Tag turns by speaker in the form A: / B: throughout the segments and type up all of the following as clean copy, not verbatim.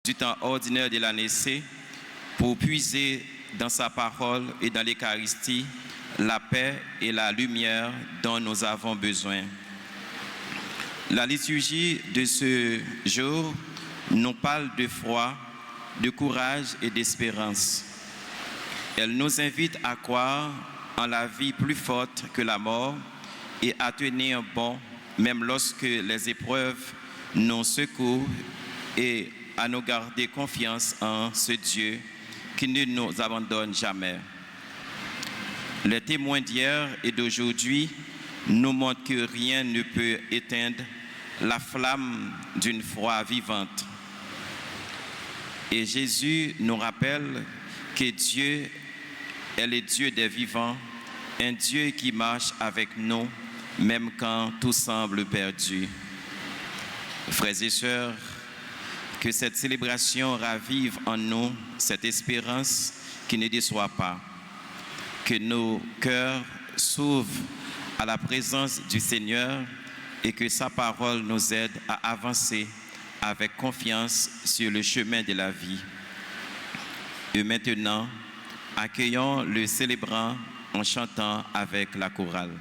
A: du temps ordinaire de l'année C pour puiser dans sa parole et dans l'Eucharistie la paix et la lumière dont nous avons besoin. La liturgie de ce jour nous parle de foi, de courage et d'espérance. Elle nous invite à croire en la vie plus forte que la mort et à tenir bon même lorsque les épreuves nous secouent et à nous garder confiance en ce Dieu qui ne nous abandonne jamais. Les témoins d'hier et d'aujourd'hui nous montrent que rien ne peut éteindre la flamme d'une foi vivante. Et Jésus nous rappelle que Dieu est le Dieu des vivants, un Dieu qui marche avec nous, même quand tout semble perdu. Frères et sœurs, que cette célébration ravive en nous cette espérance qui ne déçoit pas. Que nos cœurs s'ouvrent à la présence du Seigneur et que sa parole nous aide à avancer avec confiance sur le chemin de la vie. Et maintenant, accueillons le célébrant en chantant avec la chorale.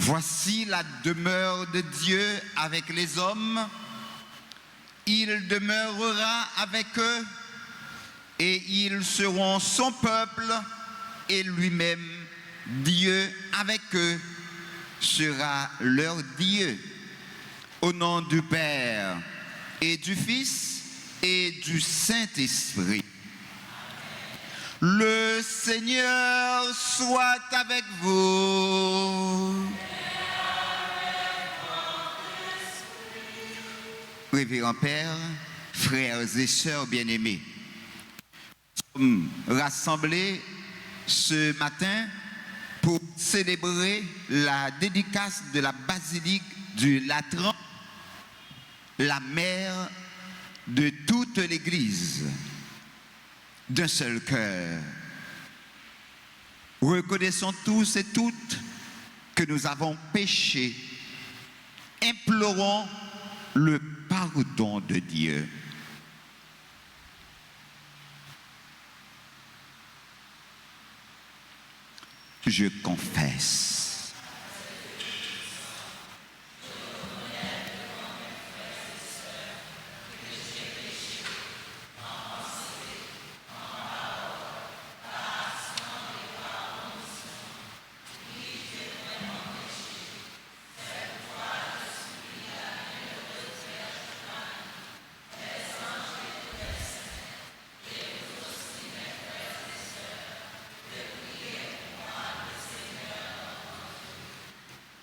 B: Voici la demeure de Dieu avec les hommes. Il demeurera avec eux et ils seront son peuple et lui-même Dieu avec eux. sera leur Dieu. Au nom du Père et du Fils et du Saint-Esprit. Le Seigneur soit avec vous. Révérend Père, frères et sœurs bien-aimés, nous sommes rassemblés ce matin pour célébrer la dédicace de la basilique du Latran, la mère de toute l'Église, d'un seul cœur. Reconnaissons tous et toutes que nous avons péché. Implorons le pardon de Dieu. Je confesse.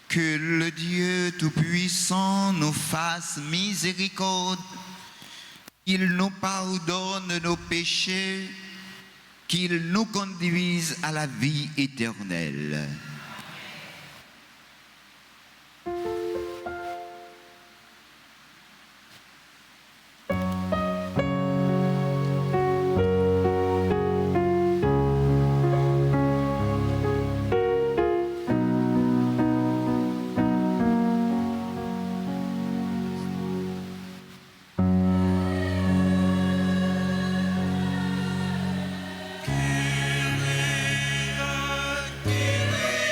B: Que le Dieu Tout-Puissant nous fasse miséricorde, qu'il nous pardonne nos péchés, qu'il nous conduise à la vie éternelle.
C: Kyrie, Kyrie.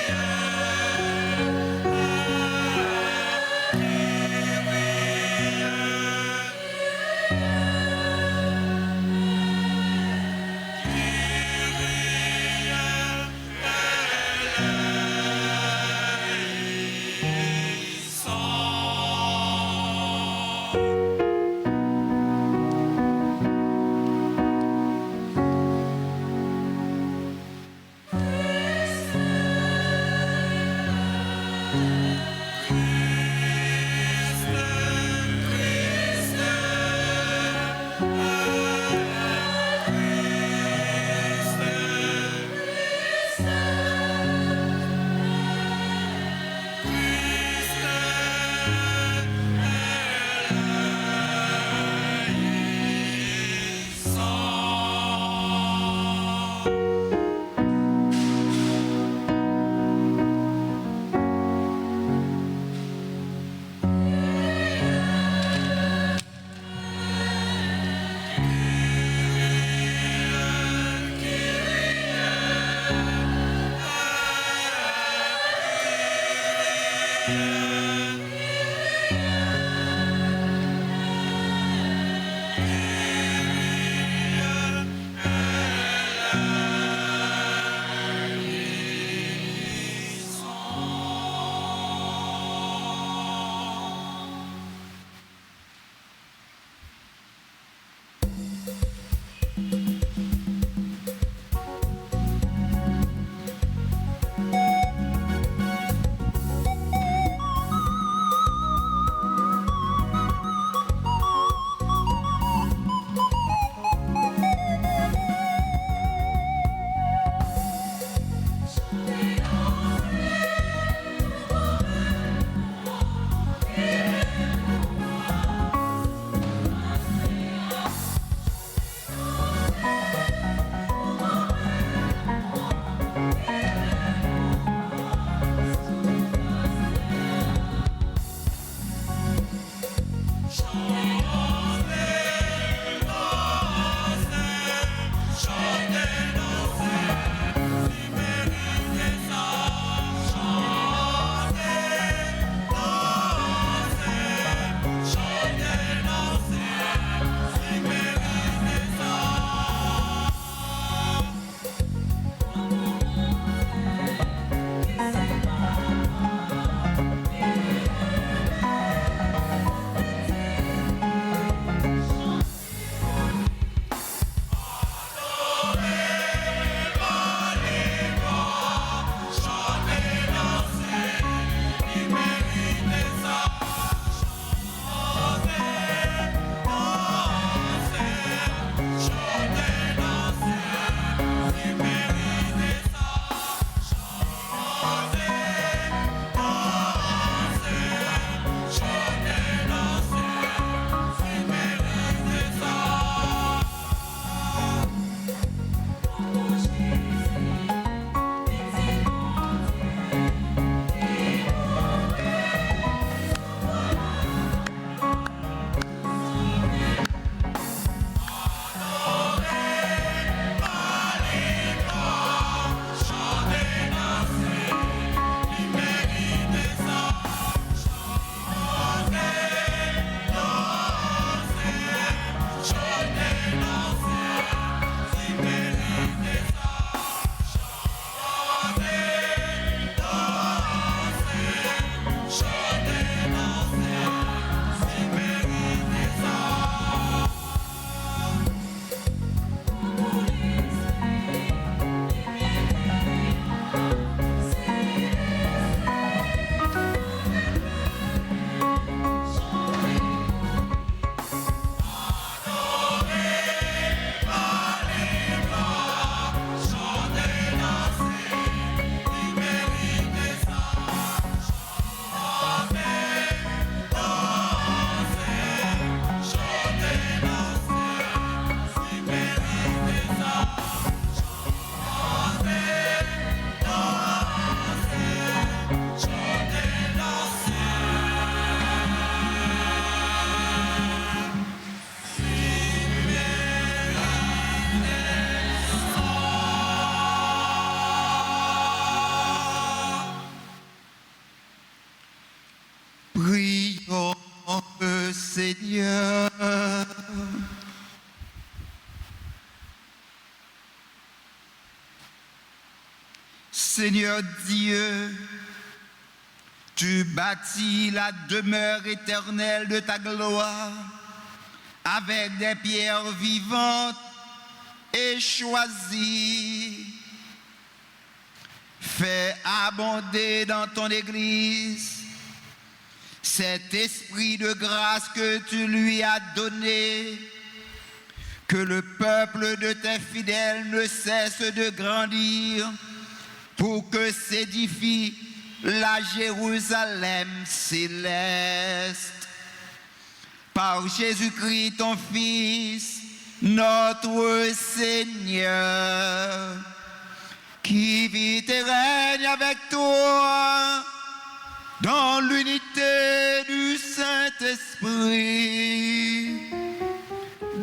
B: Seigneur Dieu, tu bâtis la demeure éternelle de ta gloire avec des pierres vivantes et choisies. Fais abonder dans ton Église cet esprit de grâce que tu lui as donné, que le peuple de tes fidèles ne cesse de grandir pour que s'édifie la Jérusalem céleste. Par Jésus-Christ, ton Fils, notre Seigneur, qui vit et règne avec toi dans l'unité du Saint-Esprit,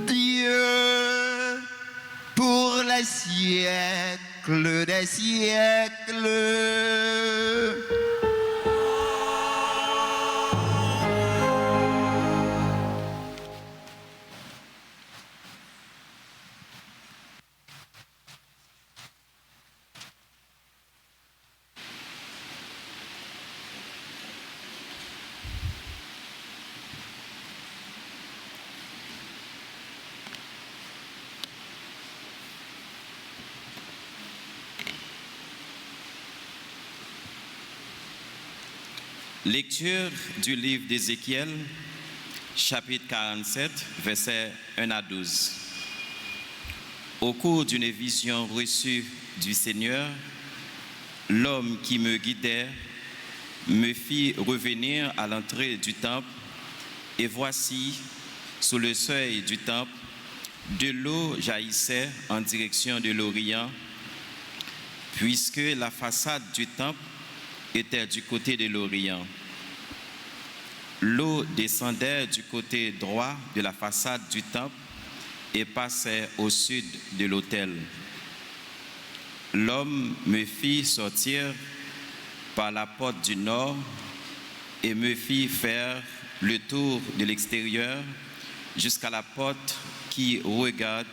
B: Dieu, pour les siècles des siècles.
A: Lecture du livre d'Ézéchiel, chapitre 47, versets 1 à 12. Au cours d'une vision reçue du Seigneur, l'homme qui me guidait me fit revenir à l'entrée du temple, et voici, sous le seuil du temple, de l'eau jaillissait en direction de l'Orient, puisque la façade du temple était du côté de l'Orient. L'eau descendait du côté droit de la façade du temple et passait au sud de l'autel. L'homme me fit sortir par la porte du nord et me fit faire le tour de l'extérieur jusqu'à la porte qui regarde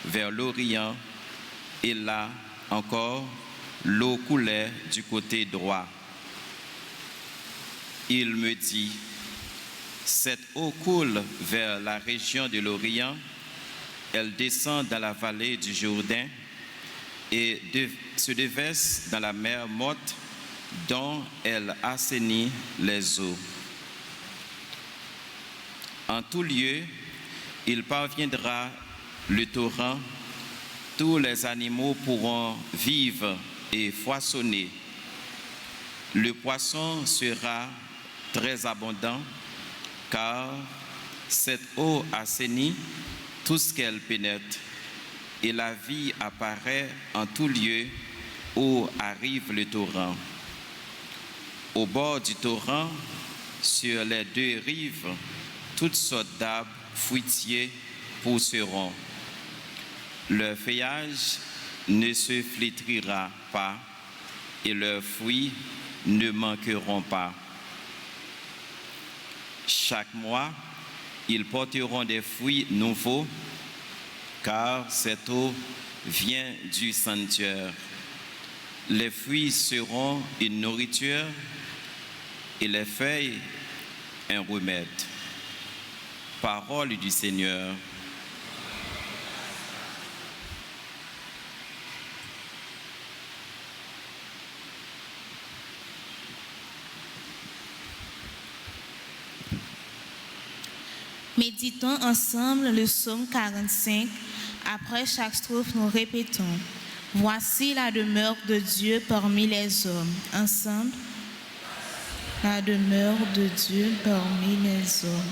A: vers l'Orient, et là encore, l'eau coulait du côté droit. Il me dit: cette eau coule vers la région de l'Orient, elle descend dans la vallée du Jourdain et se déverse dans la mer morte dont elle assainit les eaux. En tout lieu, il parviendra le torrent, tous les animaux pourront vivre et foisonner. Le poisson sera très abondant, car cette eau assainit tout ce qu'elle pénètre, et la vie apparaît en tout lieu où arrive le torrent. Au bord du torrent, sur les deux rives, toutes sortes d'arbres fruitiers pousseront. Leur feuillage ne se flétrira pas, et leurs fruits ne manqueront pas. Chaque mois, ils porteront des fruits nouveaux, car cette eau vient du sanctuaire. Les fruits seront une nourriture et les feuilles un remède. Parole du Seigneur.
C: Méditons ensemble le psaume 45. Après chaque strophe, nous répétons: voici la demeure de Dieu parmi les hommes. Ensemble, la demeure de Dieu parmi les hommes.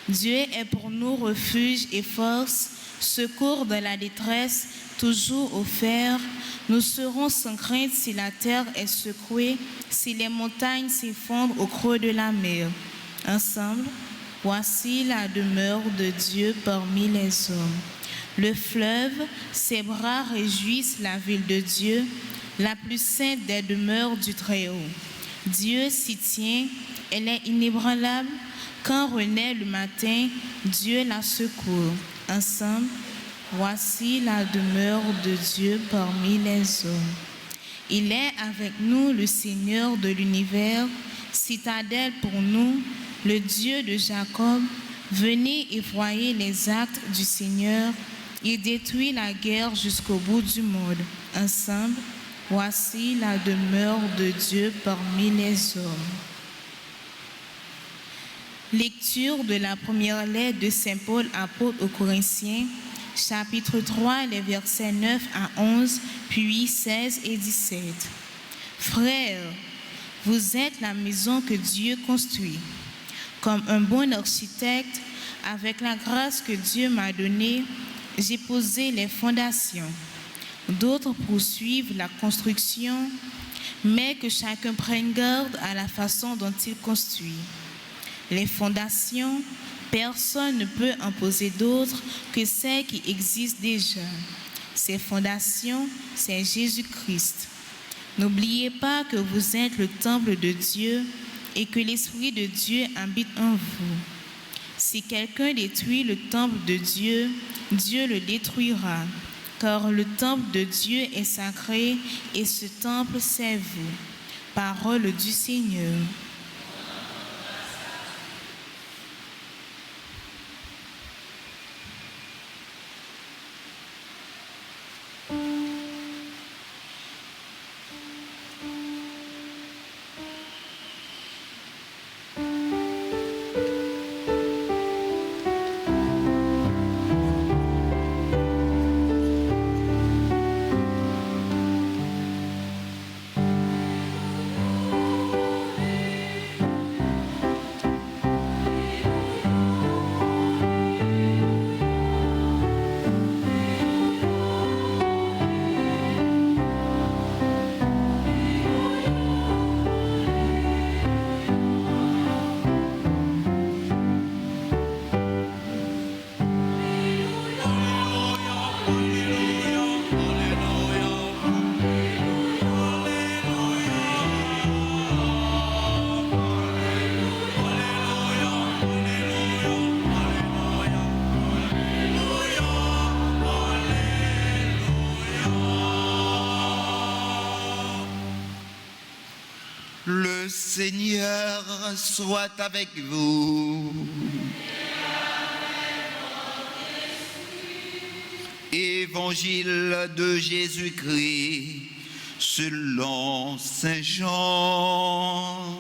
C: Dieu est pour nous refuge et force, secours de la détresse, toujours offert. Nous serons sans crainte si la terre est secouée, si les montagnes s'effondrent au creux de la mer. Ensemble, voici la demeure de Dieu parmi les hommes. Le fleuve, ses bras réjouissent la ville de Dieu, la plus sainte des demeures du Très-Haut. Dieu s'y tient, elle est inébranlable. Quand renaît le matin, Dieu la secourt. Ensemble, voici la demeure de Dieu parmi les hommes. Il est avec nous le Seigneur de l'univers, citadelle pour nous, le Dieu de Jacob. Venez et voyez les actes du Seigneur. Il détruit la guerre jusqu'au bout du monde. Ensemble, voici la demeure de Dieu parmi les hommes. Lecture de la première lettre de Saint Paul apôtre aux Corinthiens, chapitre 3, les versets 9 à 11, puis 16 et 17. Frères, vous êtes la maison que Dieu construit. Comme un bon architecte, avec la grâce que Dieu m'a donnée, j'ai posé les fondations. D'autres poursuivent la construction, mais que chacun prenne garde à la façon dont il construit. Les fondations, personne ne peut en poser d'autres que celles qui existent déjà. Ces fondations, c'est Jésus-Christ. N'oubliez pas que vous êtes le temple de Dieu et que l'Esprit de Dieu habite en vous. Si quelqu'un détruit le temple de Dieu, Dieu le détruira, car le temple de Dieu est sacré et ce temple, c'est vous. Parole du Seigneur.
B: Le Seigneur soit avec vous. Évangile de Jésus-Christ selon Saint Jean.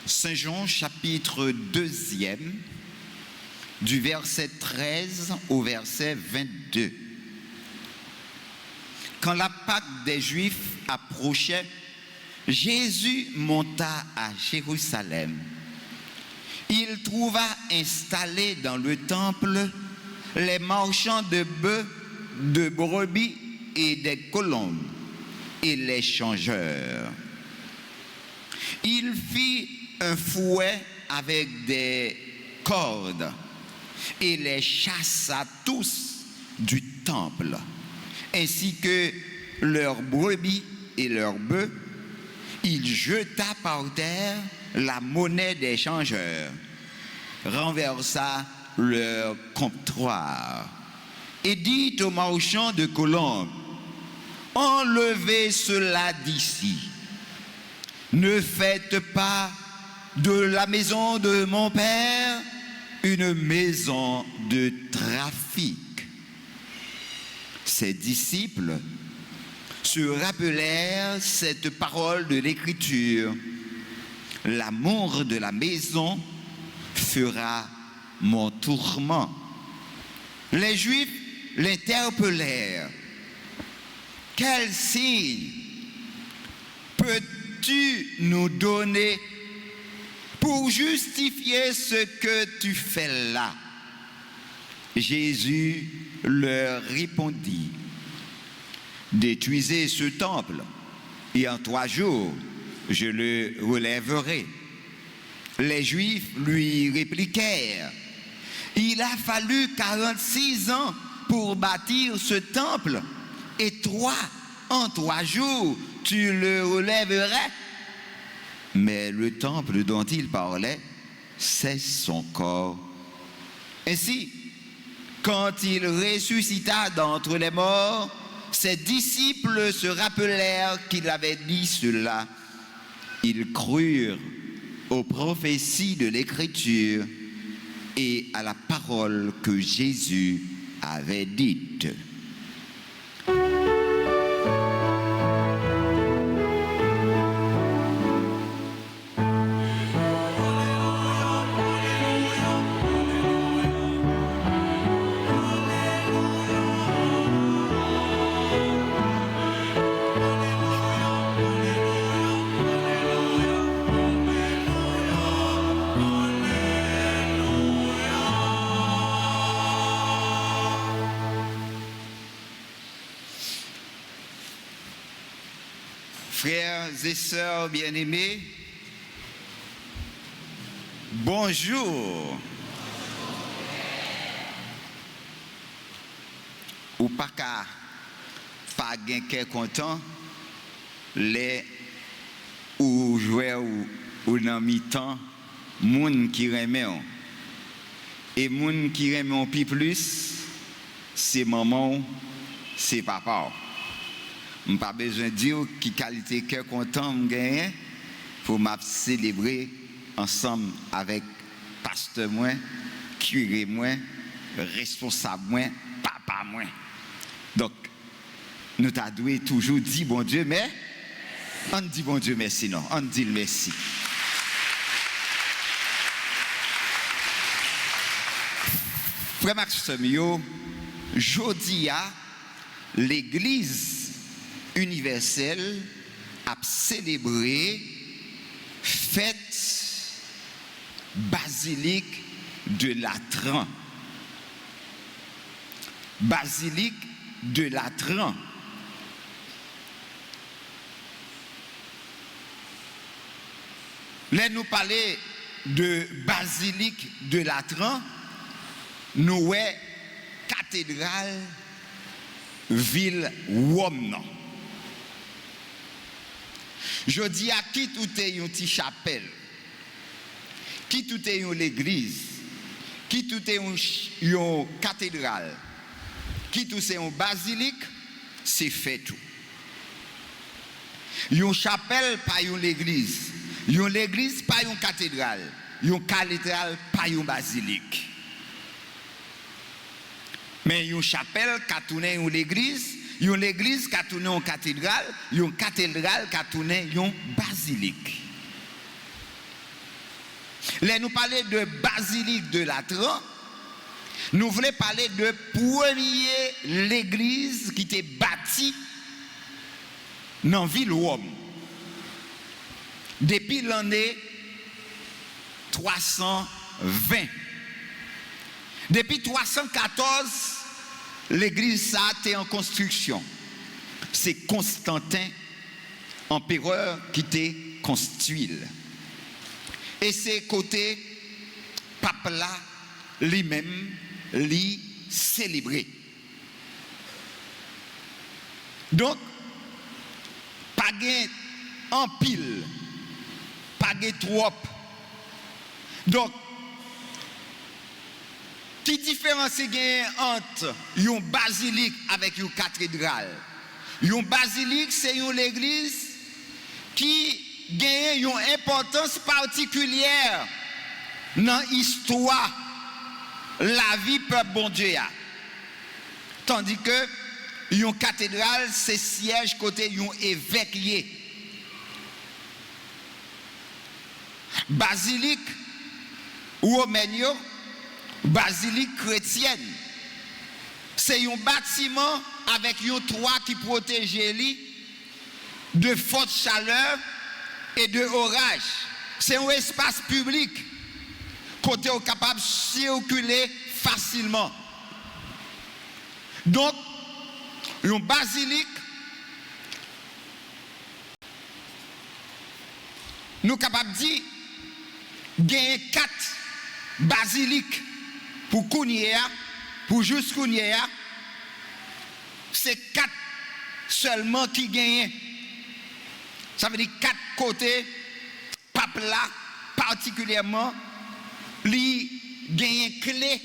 B: Saint Jean, chapitre 2, du verset 13 au verset 22. Quand la Pâque des Juifs approchait, Jésus monta à Jérusalem. Il trouva installés dans le temple les marchands de bœufs, de brebis et des colombes, et les changeurs. Il fit un fouet avec des cordes et les chassa tous du temple, ainsi que leurs brebis et leurs bœufs. Il jeta par terre la monnaie des changeurs, renversa leur comptoir et dit aux marchands de colombes: enlevez cela d'ici. Ne faites pas de la maison de mon Père une maison de trafic. Ses disciples se rappelèrent cette parole de l'Écriture: l'amour de la maison fera mon tourment. Les Juifs l'interpellèrent: quel signe peux-tu nous donner pour justifier ce que tu fais là? Jésus leur répondit: détruisez ce temple, et en 3 jours, je le relèverai. Les Juifs lui répliquèrent, « Il a fallu 46 ans pour bâtir ce temple, et toi, en 3 jours, tu le relèverais ?» Mais le temple dont il parlait, c'est son corps. Ainsi, quand il ressuscita d'entre les morts, ses disciples se rappelèrent qu'il avait dit cela. Ils crurent aux prophéties de l'Écriture et à la parole que Jésus avait dite. Frères et sœurs bien-aimés, bonjour. Ou pas qu'à pas gain content, les ou jouer ou dans mi-temps, moun qui remet et moun qui remet pi plus, c'est maman, c'est papa. Je n'ai pas besoin de dire qui qualité cœur content me gagne pour m'a célébrer ensemble avec pasteur moi, curé moi, responsable moi, papa moi. Donc nous t'a doué toujours dit bon Dieu mais on dit bon Dieu merci non, on dit le merci. Frère Max Mio, jodi a l'église universelle a célébré fête basilique de Latran. Basilique de Latran. Là nous parler de basilique de Latran, nous ouais cathédrale ville Rome. Je dis à qui tout est une petite chapelle, qui tout est une église, qui tout est une cathédrale, qui tout est une basilique, c'est fait tout. Une chapelle, pas une église. Une église, pas une cathédrale. Une cathédrale, pas une basilique. Mais une chapelle, qui a tourné une église qui a tourné une cathédrale qui a tourné une basilique. Là, nous parlons de basilique de Latran. Nous voulons parler de première l'église qui était bâtie dans la ville Rome. Depuis l'année 320. Depuis 314, l'église ça a été en construction. C'est Constantin, empereur, qui était construit. Et c'est côté pape là, lui-même, lui célébré. Donc, pas gain en pile, pas gain trop. Donc, qui différence gain entre une basilique avec une cathédrale? Une basilique, c'est une église qui gagne une importance particulière dans l'histoire, la vie peuple bon Dieu. Tandis que une cathédrale, c'est siège côté un évêque. Basilique romaine, basilique chrétienne, c'est un bâtiment avec un toit qui protège lui de forte chaleur et de orage. C'est un espace public côté capable de circuler facilement. Donc, une basilique, nous sommes capables de dire, gagne 4 basiliques pour Kounia, pour juste Kounia. C'est 4 seulement qui gagnent. Ça veut dire 4 côtés, pape là, particulièrement, lui gagne clé,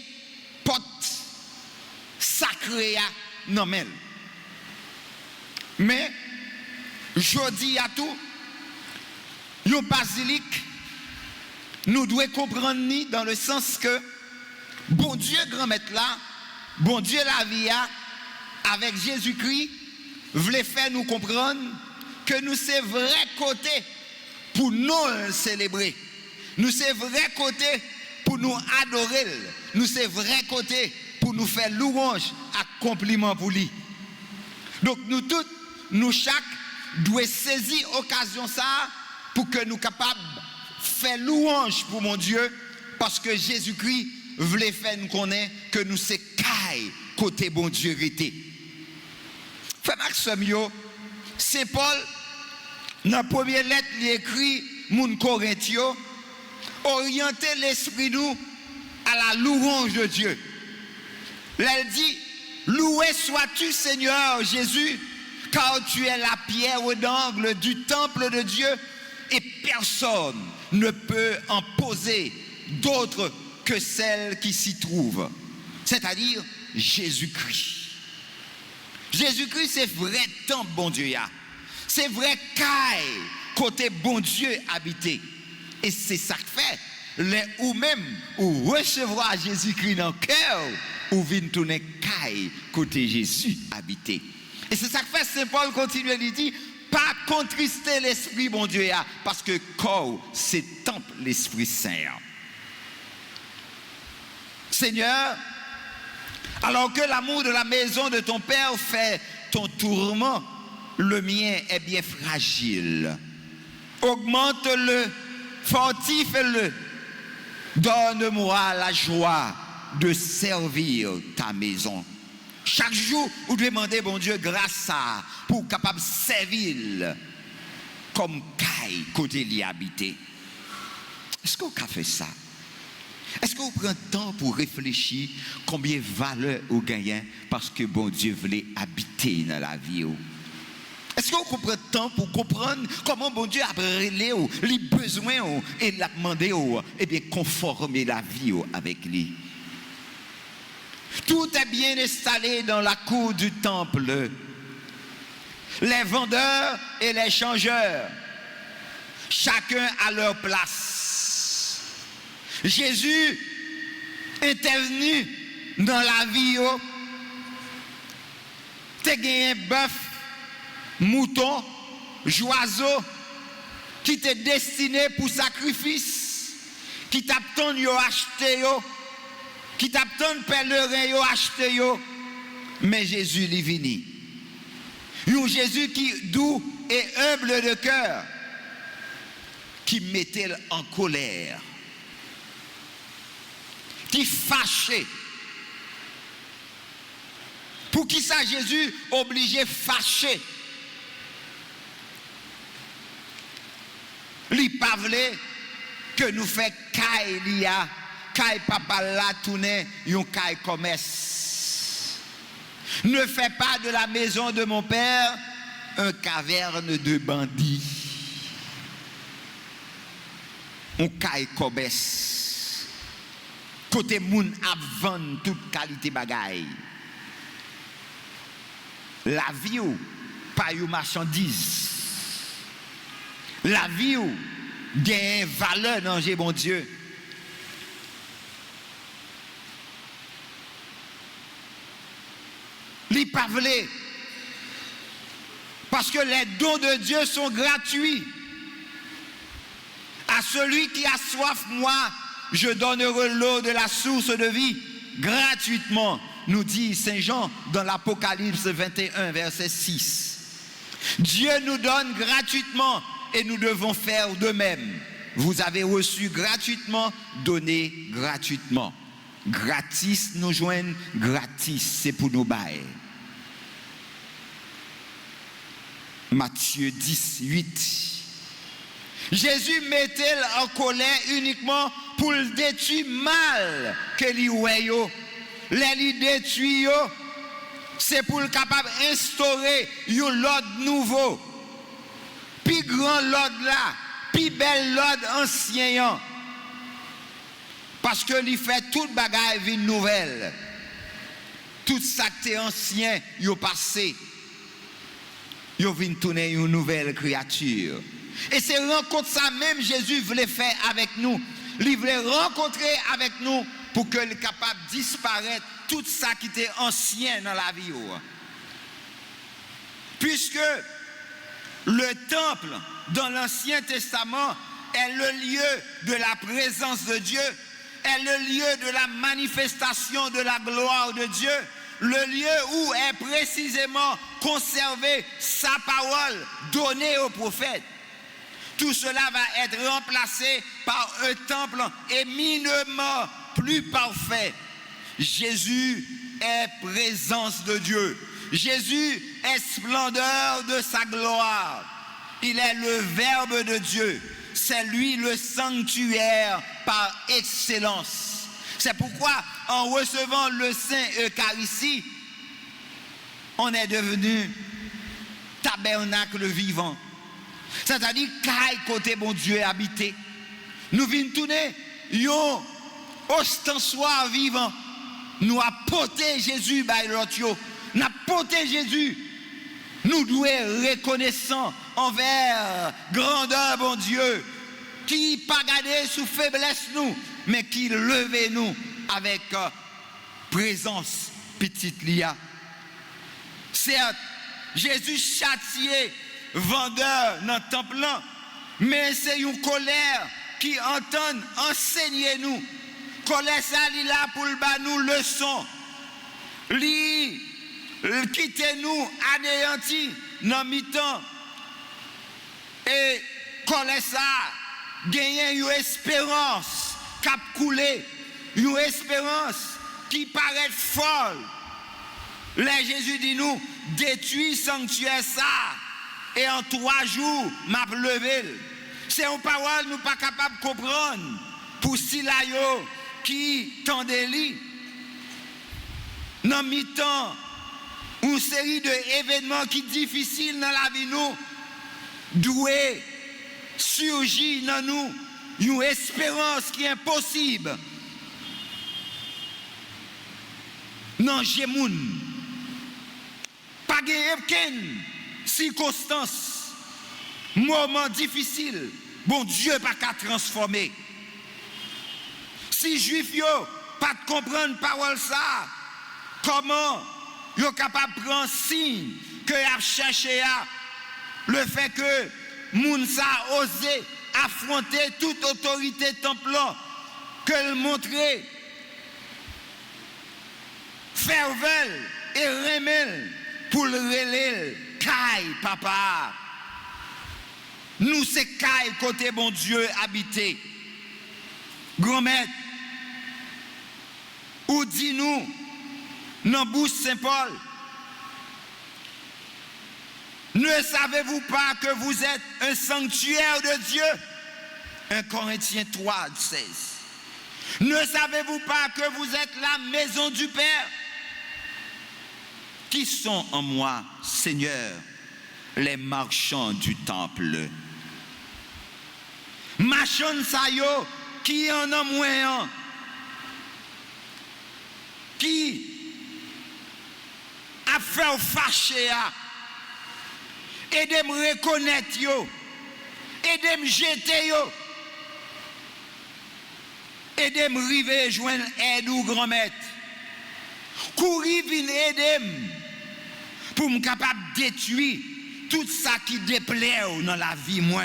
B: porte sacrée à nomel. Mais, je dis à tout, une basilique, nous devons comprendre ni dans le sens que, bon Dieu, grand maître là, bon Dieu la vie a, avec Jésus-Christ, voulait faire nous comprendre que nous c'est vrai côté pour nous célébrer. Nous c'est vrai côté pour nous adorer. Nous c'est vrai côté pour nous faire louange à compliment pour lui. Donc nous tous, nous chaque, doit saisir occasion ça pour que nous capables de faire louange pour mon Dieu parce que Jésus-Christ voulait faire nous connaître que nous c'est caille côté bon Dieu était. Frère Maxime, Saint Paul, dans la première lettre, il écrit Moun Corinthio, orienter l'esprit nous à la louange de Dieu. Là, elle dit, loué sois-tu Seigneur Jésus, car tu es la pierre d'angle du temple de Dieu et personne ne peut en poser d'autre que celle qui s'y trouve, c'est-à-dire Jésus-Christ. Jésus-Christ, c'est vrai temple, bon Dieu. C'est vrai caille, côté bon Dieu habité. Et c'est ça que fait. Les ou même, ou recevoir Jésus-Christ dans le cœur, ou vient tourner caille, côté Jésus habité. Et c'est ça que fait Saint Paul continue à lui dire, pas contrister l'Esprit, bon Dieu, parce que corps, c'est temple l'Esprit Saint. Seigneur, alors que l'amour de la maison de ton Père fait ton tourment, le mien est bien fragile. Augmente-le, fortifie-le. Donne-moi la joie de servir ta maison. Chaque jour, vous demandez, bon Dieu, grâce à pour capable de servir comme caille côté l'y habiter. Est-ce qu'on a fait ça? Est-ce qu'on prend le temps pour réfléchir combien de valeur vous gagnez parce que bon Dieu voulait habiter dans la vie? Est-ce qu'on prend le temps pour comprendre comment bon Dieu a brûlé les besoins et l'a demandé et bien conformer la vie avec lui? Tout est bien installé dans la cour du temple. Les vendeurs et les changeurs, chacun à leur place. Jésus était venu dans la vie, t'es gagné bœuf, mouton, oiseau, qui t'est destiné pour sacrifice, qui t'attend yo acheté yo, qui t'attend pèlerin yo acheté yo, mais Jésus est venu. Un Jésus qui doux et humble de cœur, qui mettait en colère, qui fâchait. Pour qui ça Jésus obligé fâcher? Li pas voulait que nous fait caille lia, caille papa la tourner yon caille commerce. Ne fais pas de la maison de mon père un caverne de bandits. On caille commerce. Côté moun ap vendre toute qualité bagaille. La vie ou pas une marchandise. La vie ou gagne valeur dans Dieu bon Dieu. Li pas vle. Parce que les dons de Dieu sont gratuits. À celui qui a soif, moi, je donnerai l'eau de la source de vie gratuitement, nous dit Saint Jean dans l'Apocalypse 21, verset 6. Dieu nous donne gratuitement et nous devons faire de même. Vous avez reçu gratuitement, donnez gratuitement. Gratis nous joignent, gratis c'est pour nous bailler. Matthieu 10, 8. Jésus mettait en colère uniquement pour le détruire mal que lui ouais yo. Les détruit yo, c'est pour le capable instaurer un ordre nouveau. Plus grand l'ordre là, plus bel l'ordre ancien. Parce que lui fait toute bagaille vie nouvelle. Tout ça qui est ancien, yo passé. Yo vient tourner une nouvelle créature. Et c'est rencontre ça même Jésus voulait faire avec nous. Il voulait rencontrer avec nous pour que le capable disparaître tout ça qui était ancien dans la vie. Puisque le temple dans l'Ancien Testament est le lieu de la présence de Dieu, est le lieu de la manifestation de la gloire de Dieu, le lieu où est précisément conservée sa parole donnée aux prophètes. Tout cela va être remplacé par un temple éminemment plus parfait. Jésus est présence de Dieu. Jésus est splendeur de sa gloire. Il est le Verbe de Dieu. C'est lui le sanctuaire par excellence. C'est pourquoi, en recevant le Saint Eucharistie, on est devenu tabernacle vivant. C'est-à-dire, caille côté bon Dieu habité. Nous venons tourner, yon ostensoir vivant. Nous apporter Jésus by l'autre. Nous apporter Jésus. Nous devons être reconnaissants envers grandeur bon Dieu, qui pas gardé sous faiblesse nous, mais qui levait nous avec présence petite lia. Certes, Jésus châtiait vendeur dans le temple, mais c'est une colère qui entend enseigner nous. Colère ça li là pour nous leçon. Li quitter nous anéanti dans mi-temps. Et colère ça gagner une espérance cap couler, une espérance qui paraît folle. Là Jésus dit nous détruis sanctuaire ça et en 3 jours m'a levé. C'est une parole nous pas capable de comprendre pour si là yo qui tendait li dans mi-temps une série d'événements qui difficiles dans la vie nous doué surgit dans nous une espérance qui est impossible. Non, Jémoun, pas aucune circonstance, moment difficile, bon Dieu pas qu'à transformer. Si juif yo pas de comprendre parole ça, comment yo capable prendre signe que y a cherché à le fait que moun sa osé affronter toute autorité templant, que le montrer ferveur et remel pour le relais caille papa. Nous c'est caille côté bon Dieu habité. Grand maître, ou dis-nous dans bouche Saint-Paul, ne savez-vous pas que vous êtes un sanctuaire de Dieu? 1 Corinthiens 3, 16. Ne savez-vous pas que vous êtes la maison du Père? Qui sont en moi, Seigneur, les marchands du temple? Marchands sa yo, qui en a moins? Qui a fait fâcher à? Aidez me reconnaître yo, aidez me jeter yo, aidez me river joindre aide ou grand maître. Courir vin aider pour me capable détruire tout ça qui déplaît dans la vie moi.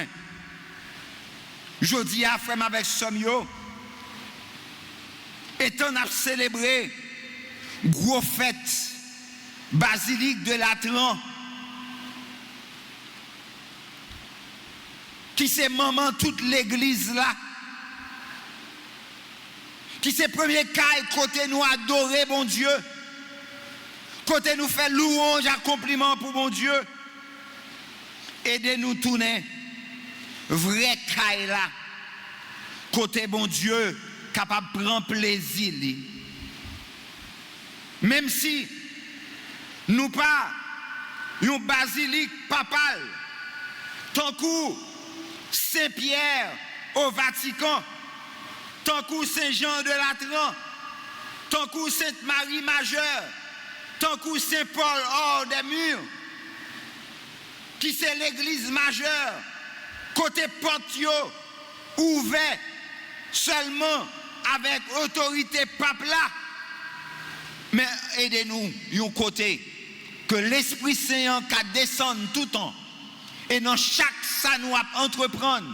B: Je dis à frère avec somme yo, étant à célébrer gros fête basilique de Latran, qui c'est maman toute l'église là, qui c'est premier caille côté nous adorer bon Dieu, côté nous faire louange, accomplissement pour bon Dieu. Aidez-nous tourner vrai caille là, côté bon Dieu, capable de prendre plaisir. Même si nous pas une basilique papale, tant que Saint-Pierre au Vatican, tant que Saint-Jean de Latran, tant que Sainte-Marie Majeure, tant que Saint-Paul hors des murs, qui c'est l'église majeure, côté portio, ouvert seulement avec autorité pape là. Mais aidez-nous, un côté, que l'Esprit Saint qui descend tout le temps, et dans chaque ça nous entreprendre,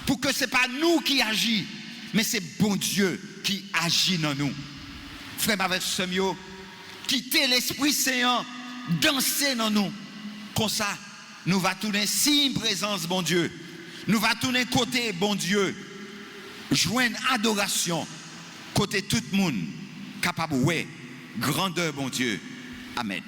B: pour que ce n'est pas nous qui agissons, mais c'est bon Dieu qui agit dans nous. Frère avec Semio, quitter l'Esprit Saint, danser dans nous. Comme ça, nous va tourner si présence, bon Dieu. Nous va tourner côté, bon Dieu. Joindre adoration, côté tout le monde. Capable, ouais, grandeur, bon Dieu. Amen.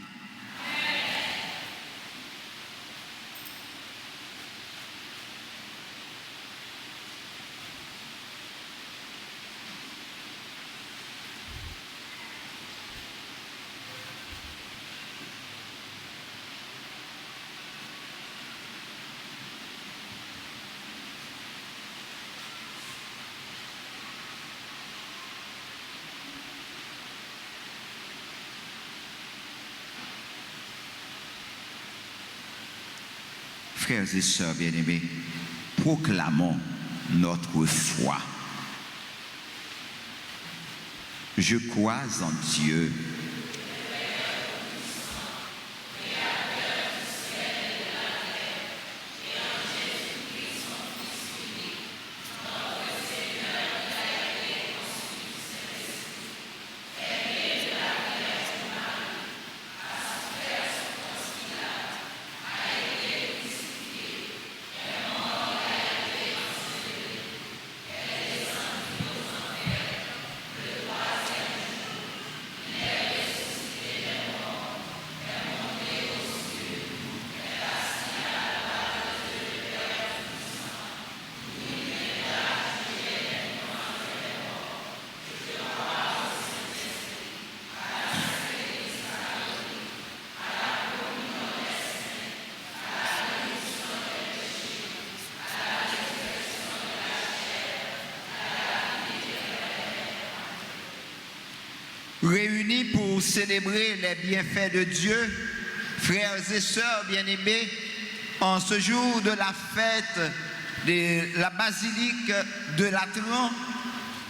B: Frères et sœurs bien-aimés, proclamons notre foi. Je crois en Dieu, réunis pour célébrer les bienfaits de Dieu, frères et sœurs bien-aimés, en ce jour de la fête de la basilique de Latran,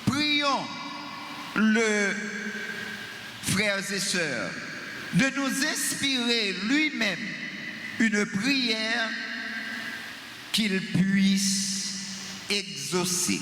B: prions le frères et sœurs de nous inspirer lui-même une prière qu'il puisse exaucer.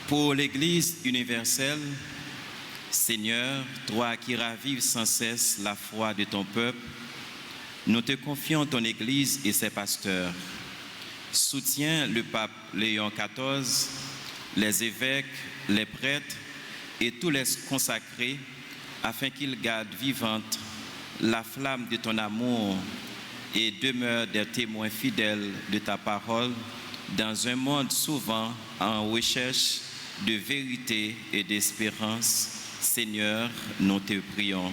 A: Pour l'Église universelle, Seigneur, toi qui ravives sans cesse la foi de ton peuple, nous te confions ton Église et ses pasteurs. Soutiens le pape Léon XIV, les évêques, les prêtres et tous les consacrés afin qu'ils gardent vivante la flamme de ton amour et demeurent des témoins fidèles de ta parole dans un monde souvent en recherche de vérité et d'espérance. Seigneur, nous te prions.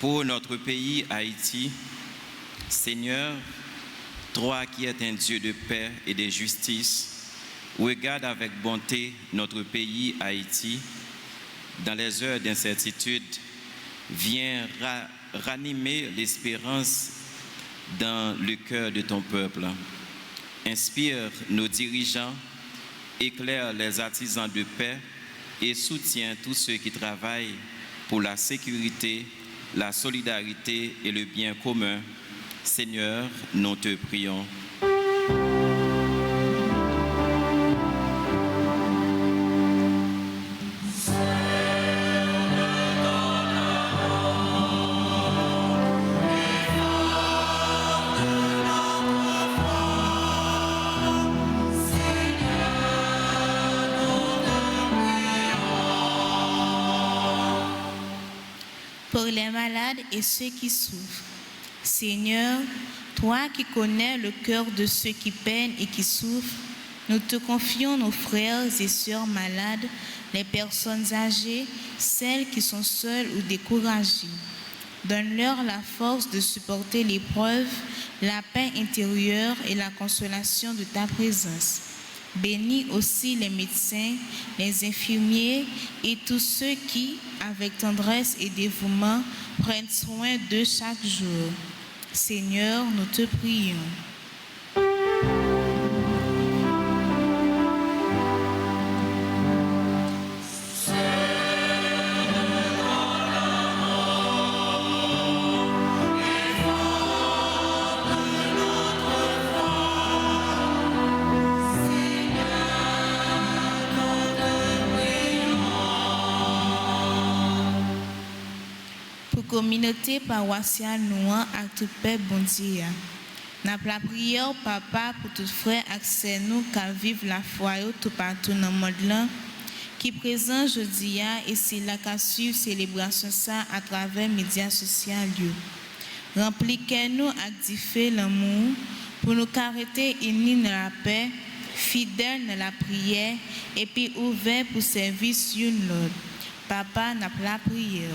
A: pour notre pays Haïti. Seigneur, toi qui es un Dieu de paix et de justice, regarde avec bonté notre pays Haïti. Dans les heures d'incertitude, viens ranimer l'espérance dans le cœur de ton peuple. Inspire nos dirigeants, éclaire les artisans de paix et soutiens tous ceux qui travaillent pour la sécurité, la solidarité et le bien commun. Seigneur, nous te prions.
C: Pour les malades et ceux qui souffrent. Seigneur, toi qui connais le cœur de ceux qui peinent et qui souffrent, nous te confions nos frères et sœurs malades, les personnes âgées, celles qui sont seules ou découragées. Donne-leur la force de supporter l'épreuve, la paix intérieure et la consolation de ta présence. Bénis aussi les médecins, les infirmiers et tous ceux qui, avec tendresse et dévouement, prennent soin d'eux chaque jour. Seigneur, nous te prions. Communauté paroissiale Nouan ak tout peuple bon Dieu. N'a la prière papa pour tout frère accès nous qu'à vivre la foi tout partout dans le monde là qui présent jeudi et c'est là qu'à suivre célébration ça à travers médias sociaux. Rempliquez-nous activer l'amour pour nous arrêter unis dans la paix, fidèles dans la prière et puis ouverts pour servir sur l'autre. Papa n'a la prière.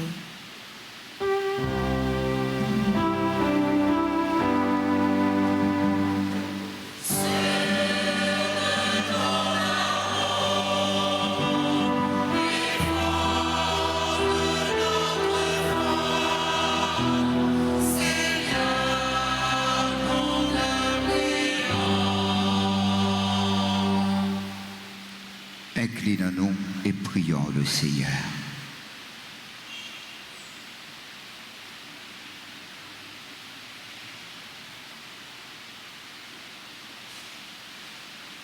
B: Inclinons-nous et prions le Seigneur.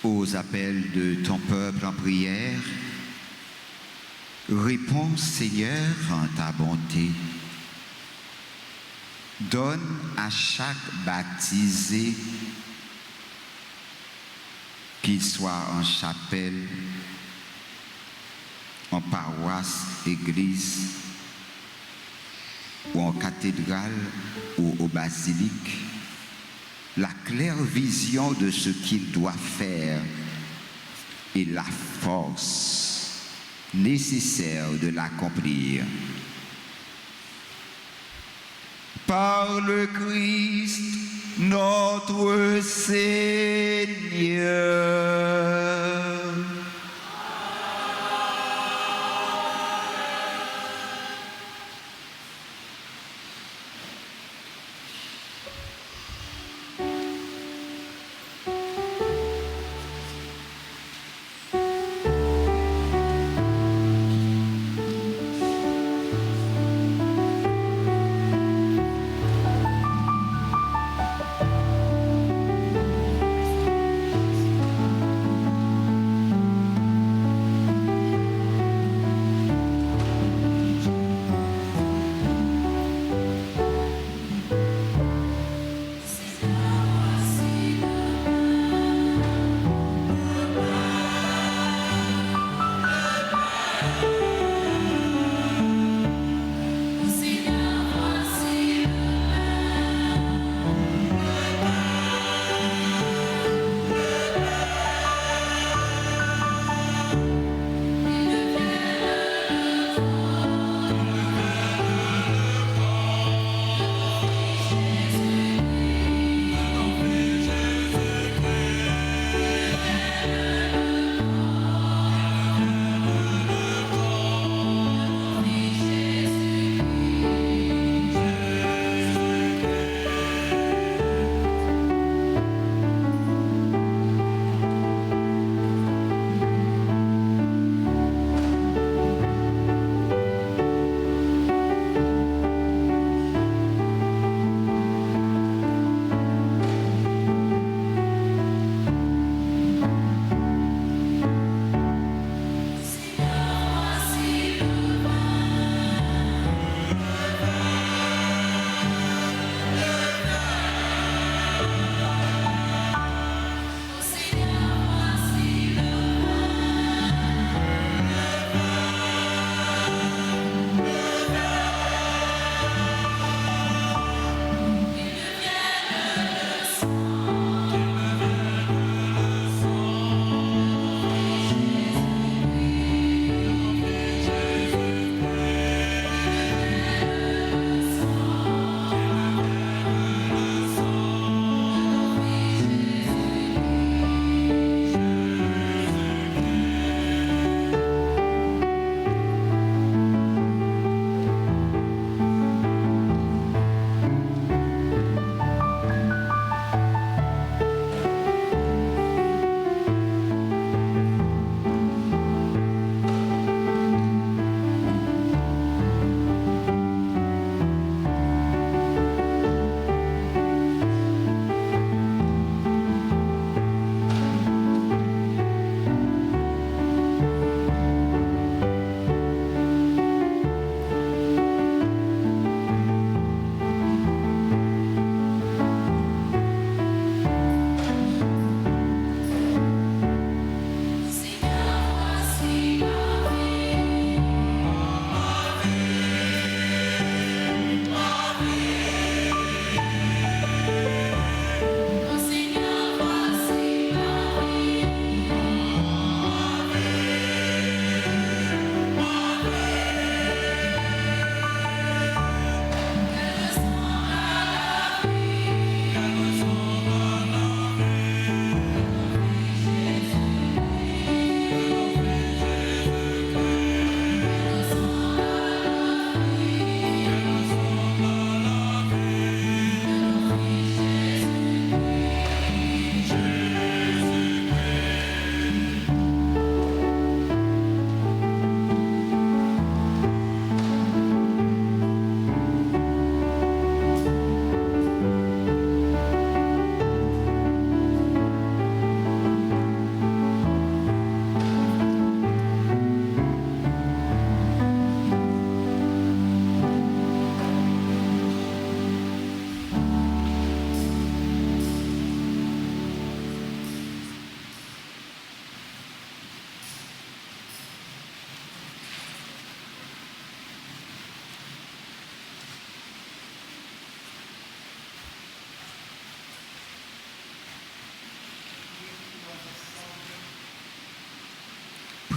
B: Aux appels de ton peuple en prière, réponds Seigneur en ta bonté. Donne à chaque baptisé, qu'il soit en chapelle, en paroisse, église, ou en cathédrale, ou au basilique, la claire vision de ce qu'il doit faire et la force nécessaire de l'accomplir. Par le Christ, notre Seigneur.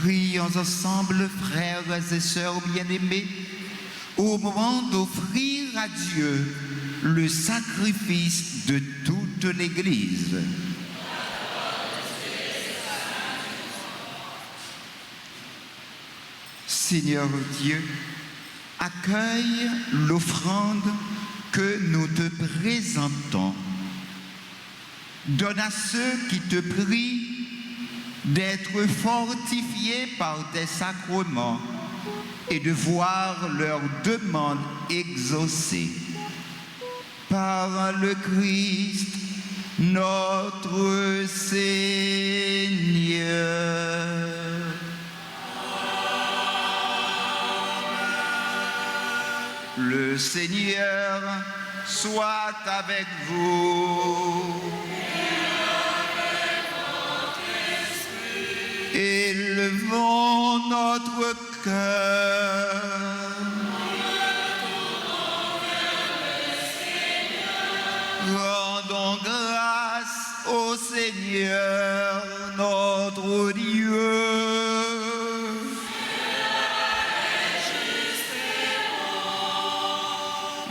B: Prions ensemble, frères et sœurs bien-aimés, au moment d'offrir à Dieu le sacrifice de toute l'Église. Seigneur Dieu, accueille l'offrande que nous te présentons. Donne à ceux qui te prient d'être fortifiés par tes sacrements et de voir leurs demandes exaucées. Par le Christ, notre Seigneur. Le Seigneur soit avec vous. Élevons notre cœur. Rendons grâce au Seigneur notre Dieu.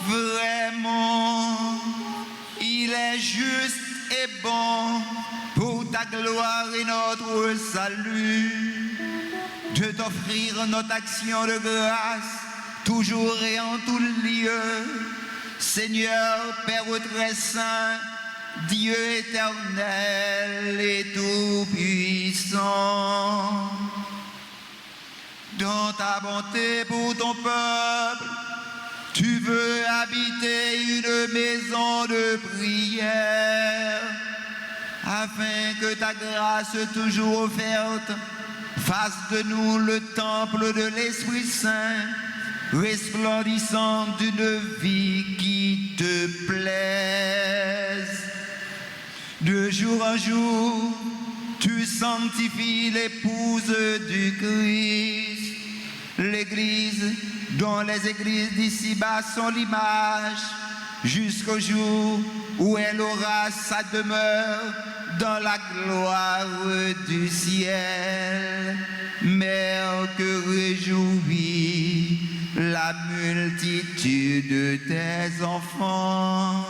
B: Vraiment, il est juste et bon pour ta gloire et notre salut, de t'offrir notre action de grâce, toujours et en tout lieu. Seigneur, Père très saint, Dieu éternel et tout-puissant, dans ta bonté pour ton peuple, tu veux habiter une maison de prière, afin que ta grâce toujours offerte fasse de nous le temple de l'Esprit Saint, resplendissant d'une vie qui te plaise. De jour en jour, tu sanctifies l'épouse du Christ, l'Église dont les églises d'ici-bas sont l'image, jusqu'au jour où elle aura sa demeure dans la gloire du ciel. Mère que réjouit la multitude de tes enfants.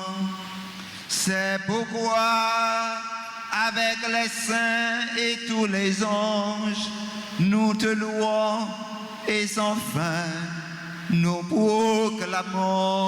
B: C'est pourquoi, avec les saints et tous les anges, nous te louons et sans fin nous proclamons.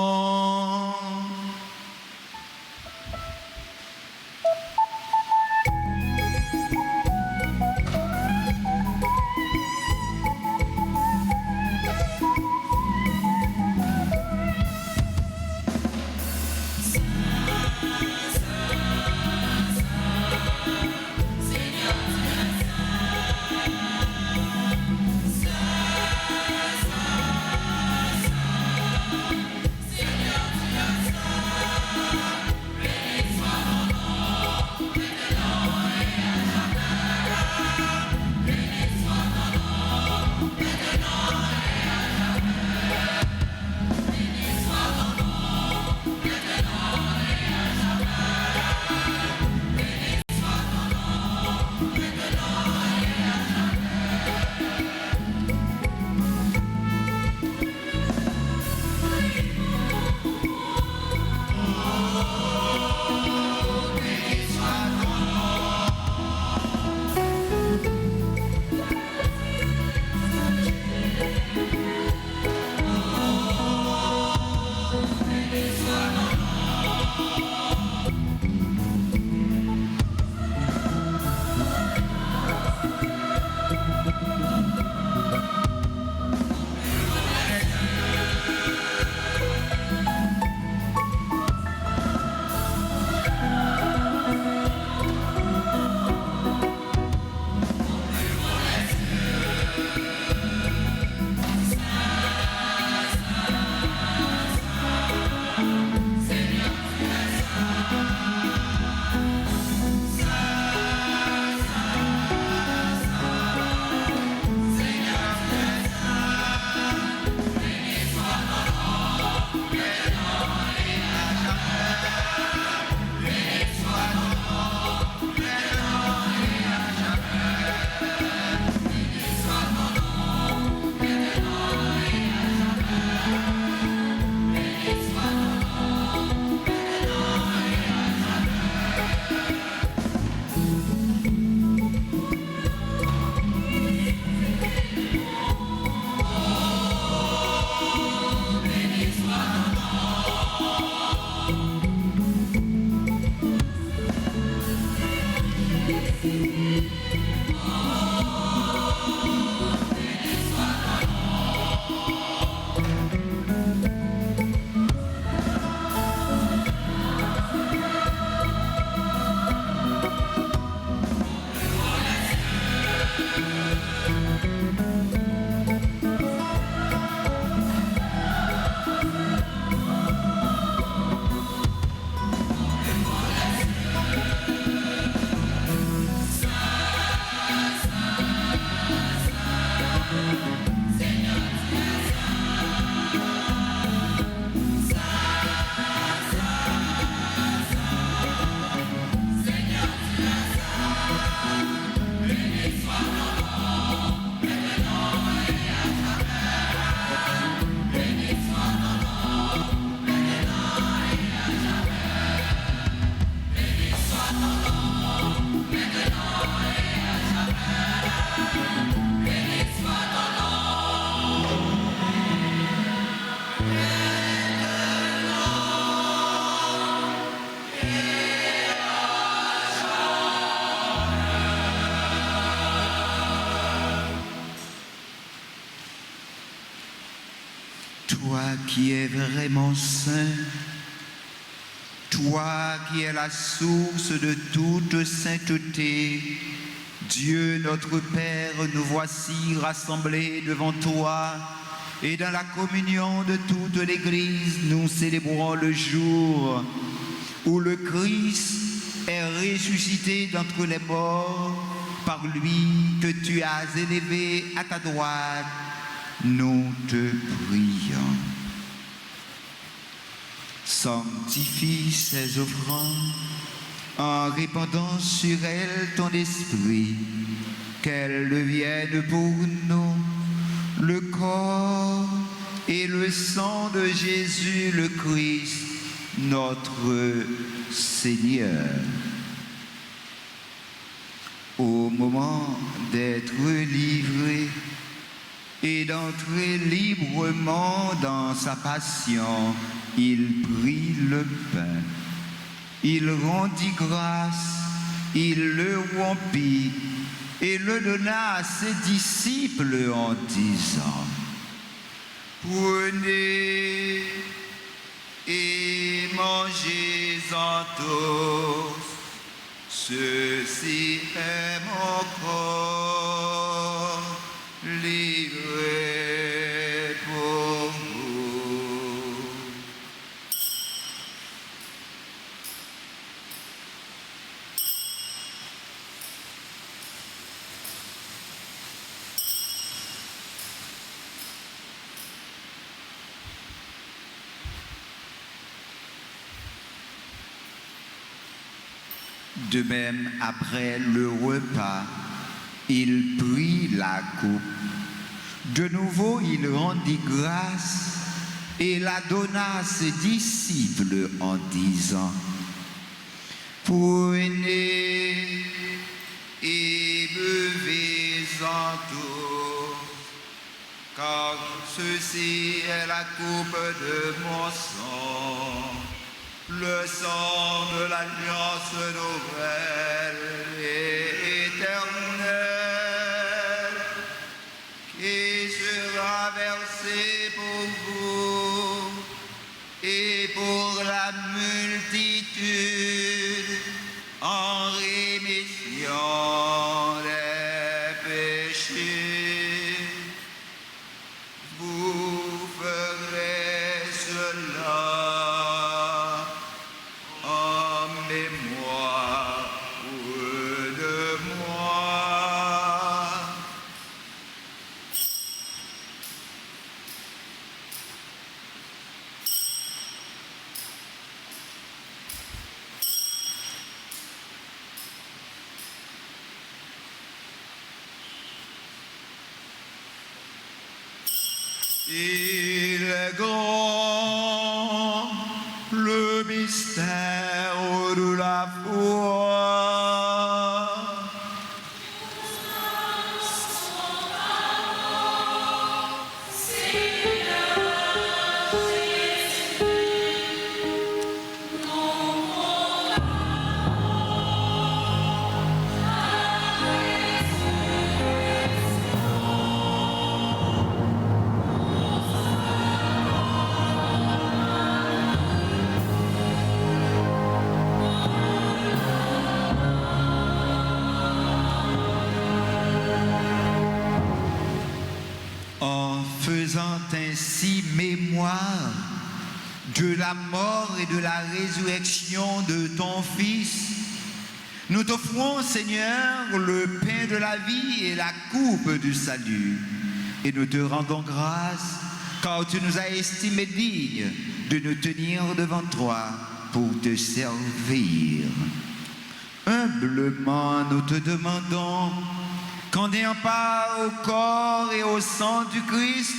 B: qui es vraiment saint, toi qui es la source de toute sainteté, Dieu notre Père, nous voici rassemblés devant toi et dans la communion de toute l'Église, nous célébrons le jour où le Christ est ressuscité d'entre les morts, par lui que tu as élevé à ta droite, nous te prions. Sanctifie ces offrandes en répandant sur elles ton esprit, qu'elles deviennent pour nous le corps et le sang de Jésus le Christ, notre Seigneur. Au moment d'être livré et d'entrer librement dans sa passion, il prit le pain, il rendit grâce, il le rompit et le donna à ses disciples en disant: prenez et mangez-en tous, ceci est mon corps livré pour vous. De même, après le repas, il prit la coupe. De nouveau, il rendit grâce et la donna à ses disciples en disant: prenez et buvez-en tous, car ceci est la coupe de mon sang, le sang de l'alliance nouvelle et éternelle, qui sera versé pour vous et pour la multitude en rémission des péchés. Vous ferez cela en mémoire de moi. Il est grand le mystère de la foi. En faisant ainsi mémoire de la mort et de la résurrection de ton Fils, nous t'offrons, Seigneur, le pain de la vie et la coupe du salut. Et nous te rendons grâce, car tu nous as estimés dignes de nous tenir devant toi pour te servir. Humblement, nous te demandons qu'en ayant part au corps et au sang du Christ,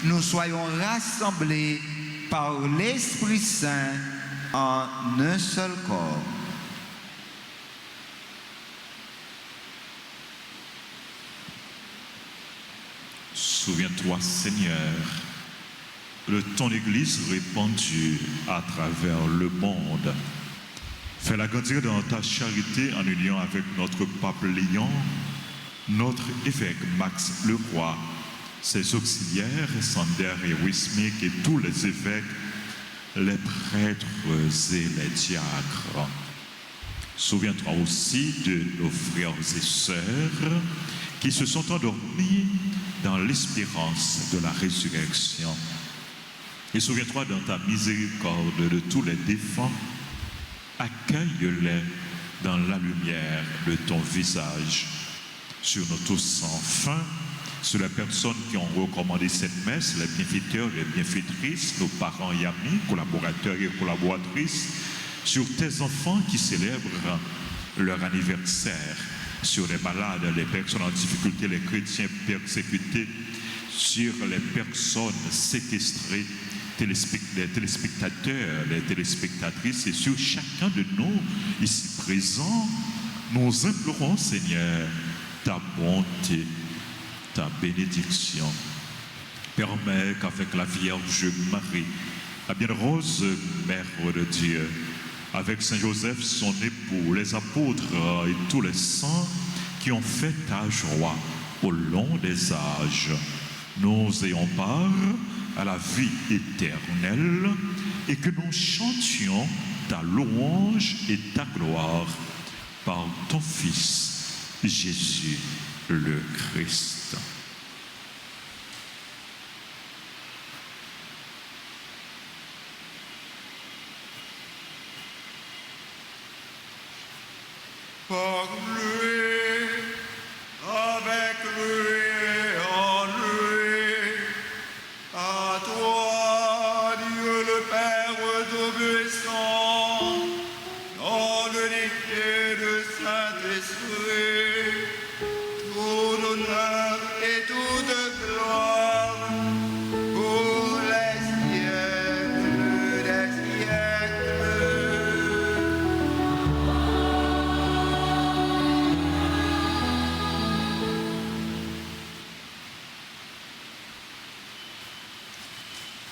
B: nous soyons rassemblés par l'Esprit Saint en un seul corps.
D: Souviens-toi, Seigneur, de ton Église répandue à travers le monde. Fais-la grandir dans ta charité en union avec notre pape Léon, notre évêque Max Leroy ses auxiliaires, Sander et Wismik, et tous les évêques, les prêtres et les diacres. Souviens-toi aussi de nos frères et sœurs qui se sont endormis dans l'espérance de la résurrection. Et souviens-toi dans ta miséricorde de tous les défunts, accueille-les dans la lumière de ton visage. Sur nous tous sans fin, sur les personnes qui ont recommandé cette messe, les bienfaiteurs, les bienfaitrices, nos parents et amis, collaborateurs et collaboratrices, sur tes enfants qui célèbrent leur anniversaire, sur les malades, les personnes en difficulté, les chrétiens persécutés, sur les personnes séquestrées, les téléspectateurs, les téléspectatrices, et sur chacun de nous ici présents, nous implorons, Seigneur, ta bonté, ta bénédiction. Permets qu'avec la Vierge Marie, la bienheureuse Mère de Dieu, avec Saint Joseph, son époux, les apôtres et tous les saints qui ont fait ta joie au long des âges, nous ayons part à la vie éternelle et que nous chantions ta louange et ta gloire par ton Fils, Jésus le Christ.
E: Par lui, avec lui et en lui, à toi, Dieu le Père Tout-Puissant, dans l'unité du Saint-Esprit, tout honneur et toute gloire pour les siècles des siècles.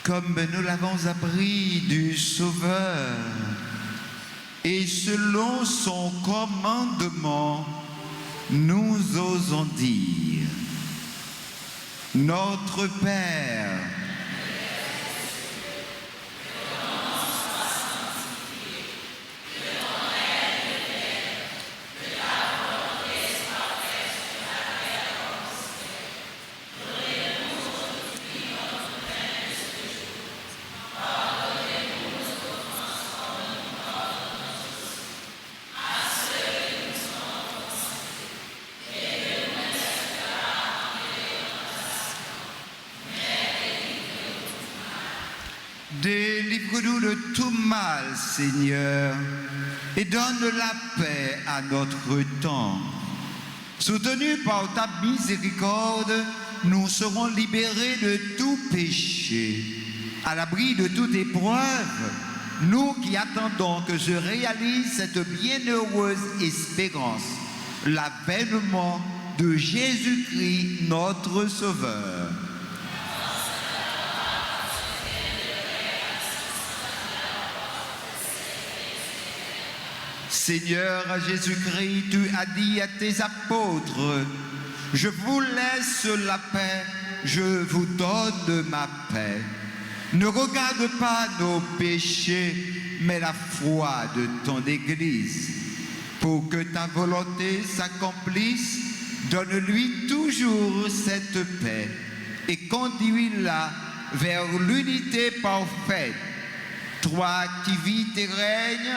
B: Comme nous l'avons appris du Sauveur, et selon son commandement, nous osons dire: Notre Père, délivre-nous de tout mal, Seigneur, et donne la paix à notre temps. Soutenus par ta miséricorde, nous serons libérés de tout péché, à l'abri de toute épreuve, nous qui attendons que se réalise cette bienheureuse espérance, l'avènement de Jésus-Christ, notre Sauveur. Seigneur Jésus-Christ, tu as dit à tes apôtres: je vous laisse la paix, je vous donne ma paix. Ne regarde pas nos péchés, mais la foi de ton Église. Pour que ta volonté s'accomplisse, donne-lui toujours cette paix et conduis-la vers l'unité parfaite. Toi qui vis et règnes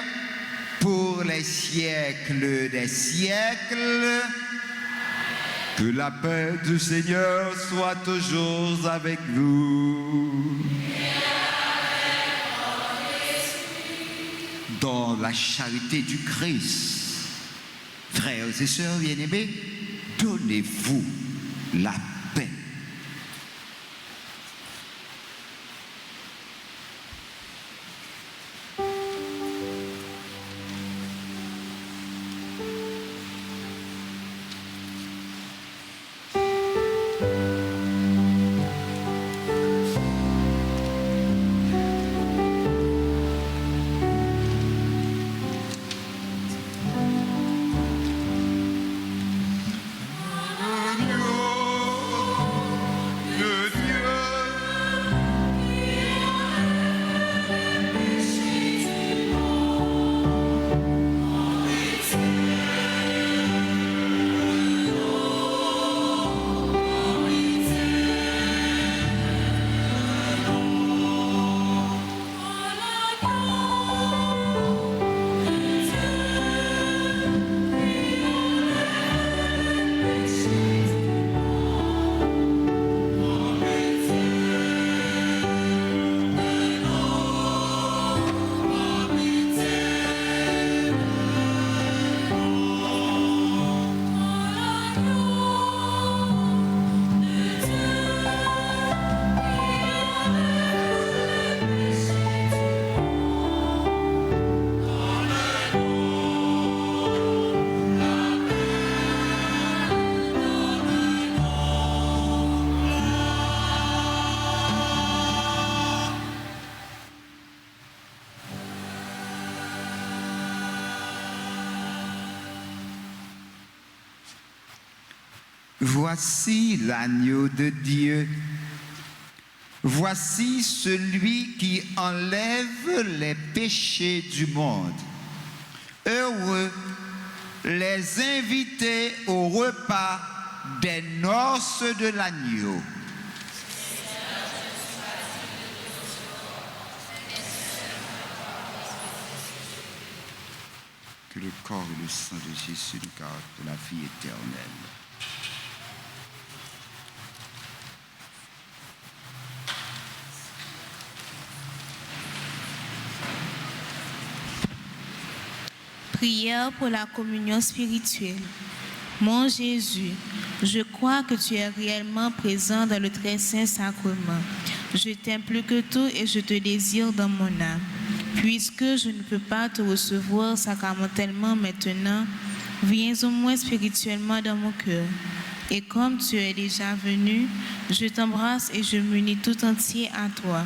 B: pour les siècles des siècles, que la paix du Seigneur soit toujours avec vous. Dans la charité du Christ, frères et sœurs bien-aimés, donnez-vous la paix. Voici l'agneau de Dieu. Voici celui qui enlève les péchés du monde. Heureux les invités au repas des noces de l'agneau. Que le corps et le sang de Jésus nous garde de la vie éternelle.
C: Prière pour la communion spirituelle. Mon Jésus, je crois que tu es réellement présent dans le très saint sacrement. Je t'aime plus que tout et je te désire dans mon âme. Puisque je ne peux pas te recevoir sacramentellement maintenant, viens au moins spirituellement dans mon cœur. Et comme tu es déjà venu, je t'embrasse et je m'unis tout entier à toi.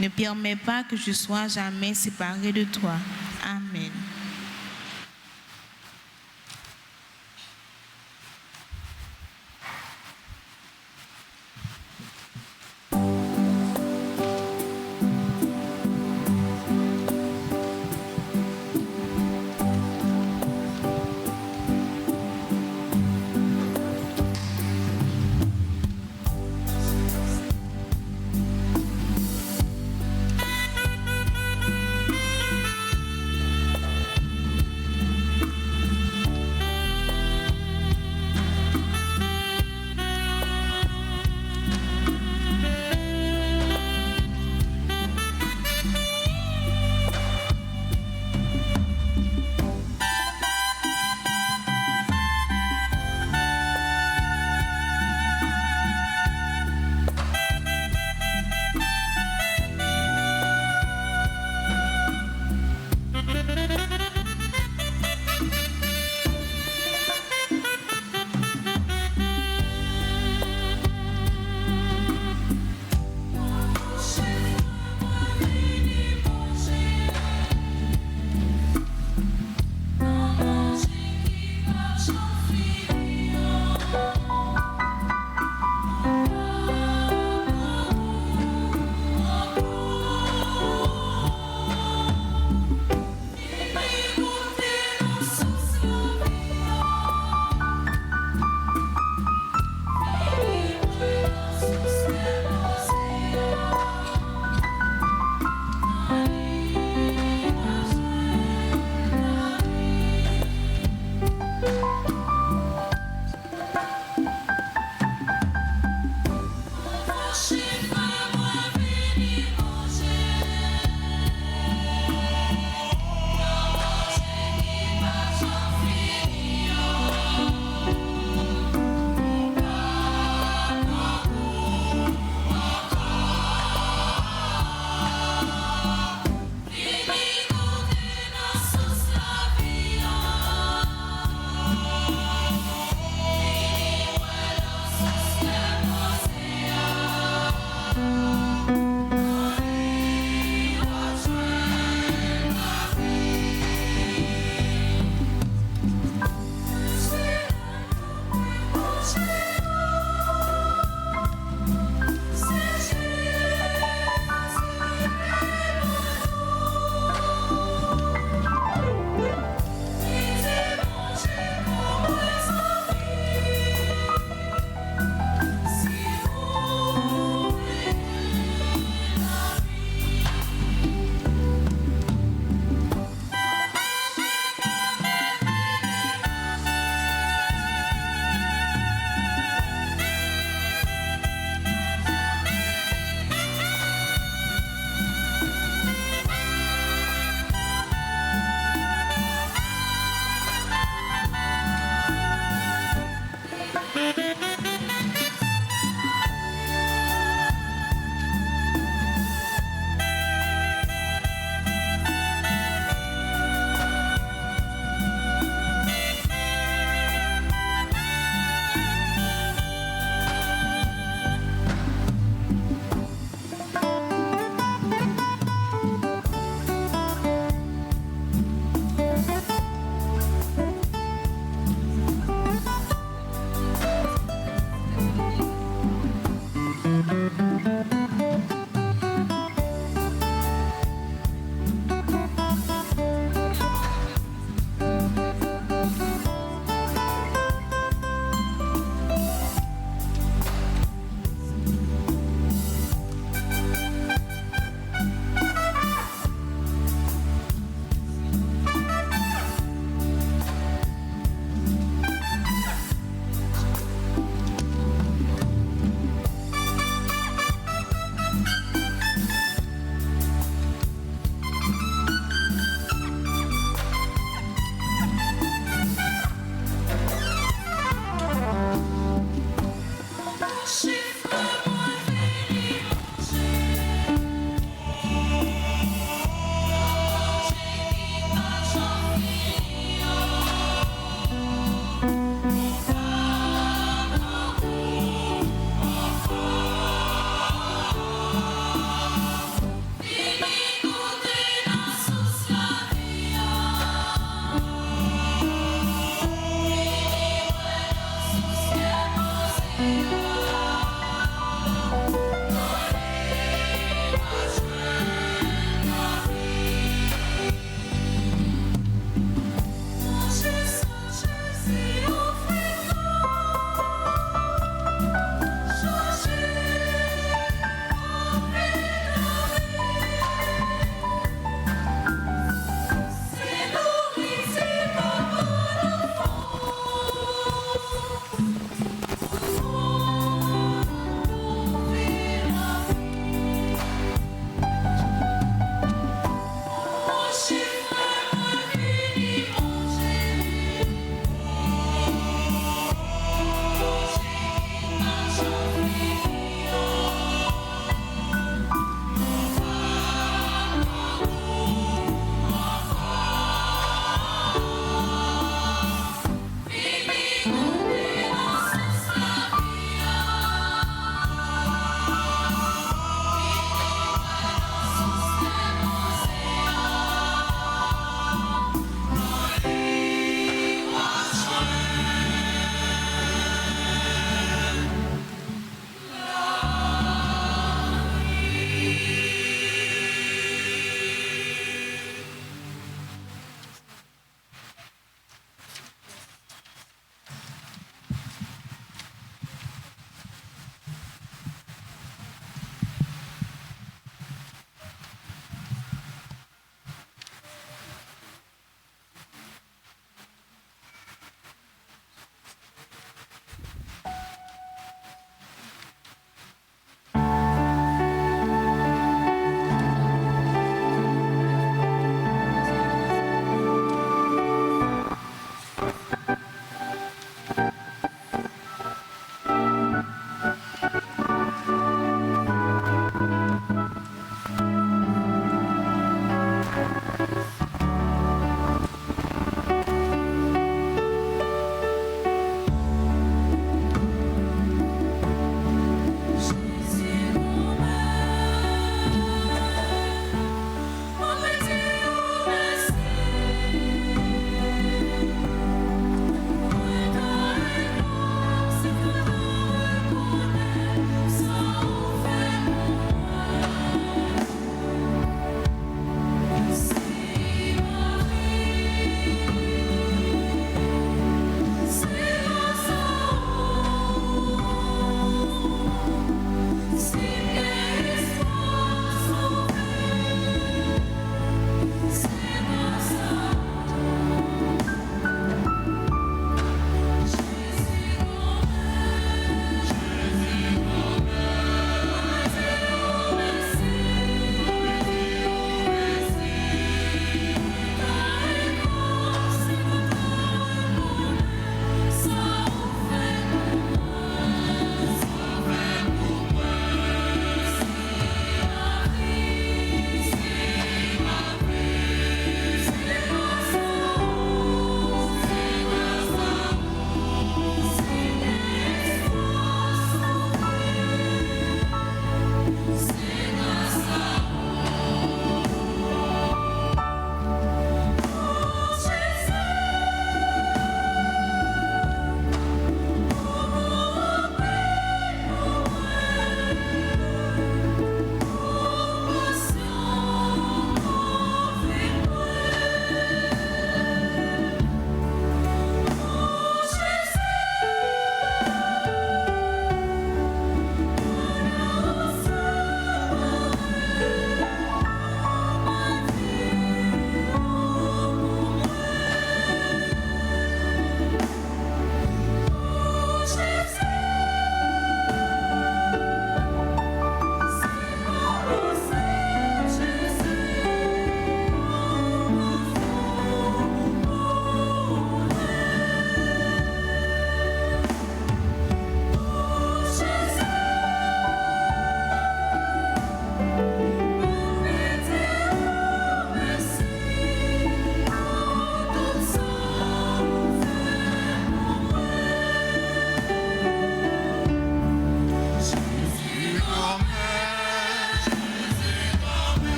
C: Ne permets pas que je sois jamais séparé de toi. Amen.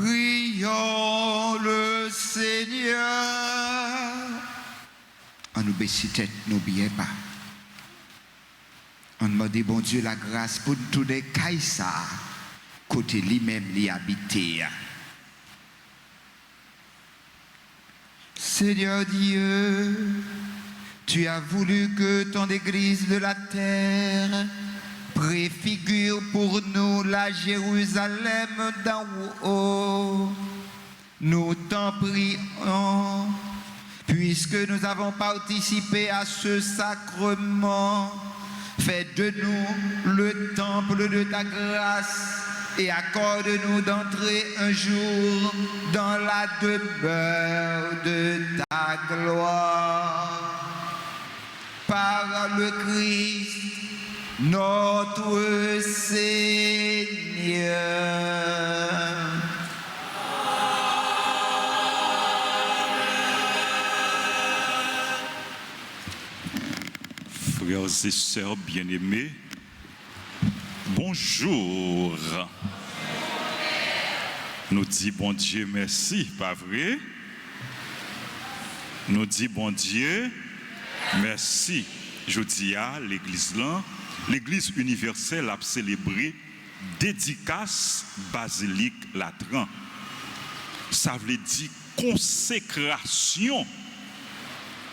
B: Prions le Seigneur. On nous baisse tête, n'oubliez pas. On demande bon Dieu la grâce pour tous les caïsa, côté lui-même l'y habiter. Seigneur Dieu, tu as voulu que ton Église de la terre préfigure pour nous la Jérusalem d'en haut. Nous t'en prions, puisque nous avons participé à ce sacrement, fais de nous le temple de ta grâce et accorde-nous d'entrer un jour dans la demeure de ta gloire. Par le Christ, notre Seigneur.
D: Frères et sœurs bien-aimés, bonjour. Nous disons bon Dieu merci, pas vrai? Nous disons bon Dieu merci. Je dis à l'église là, l'église universelle a célébré dédicace basilique Latran. Ça veut dire consécration.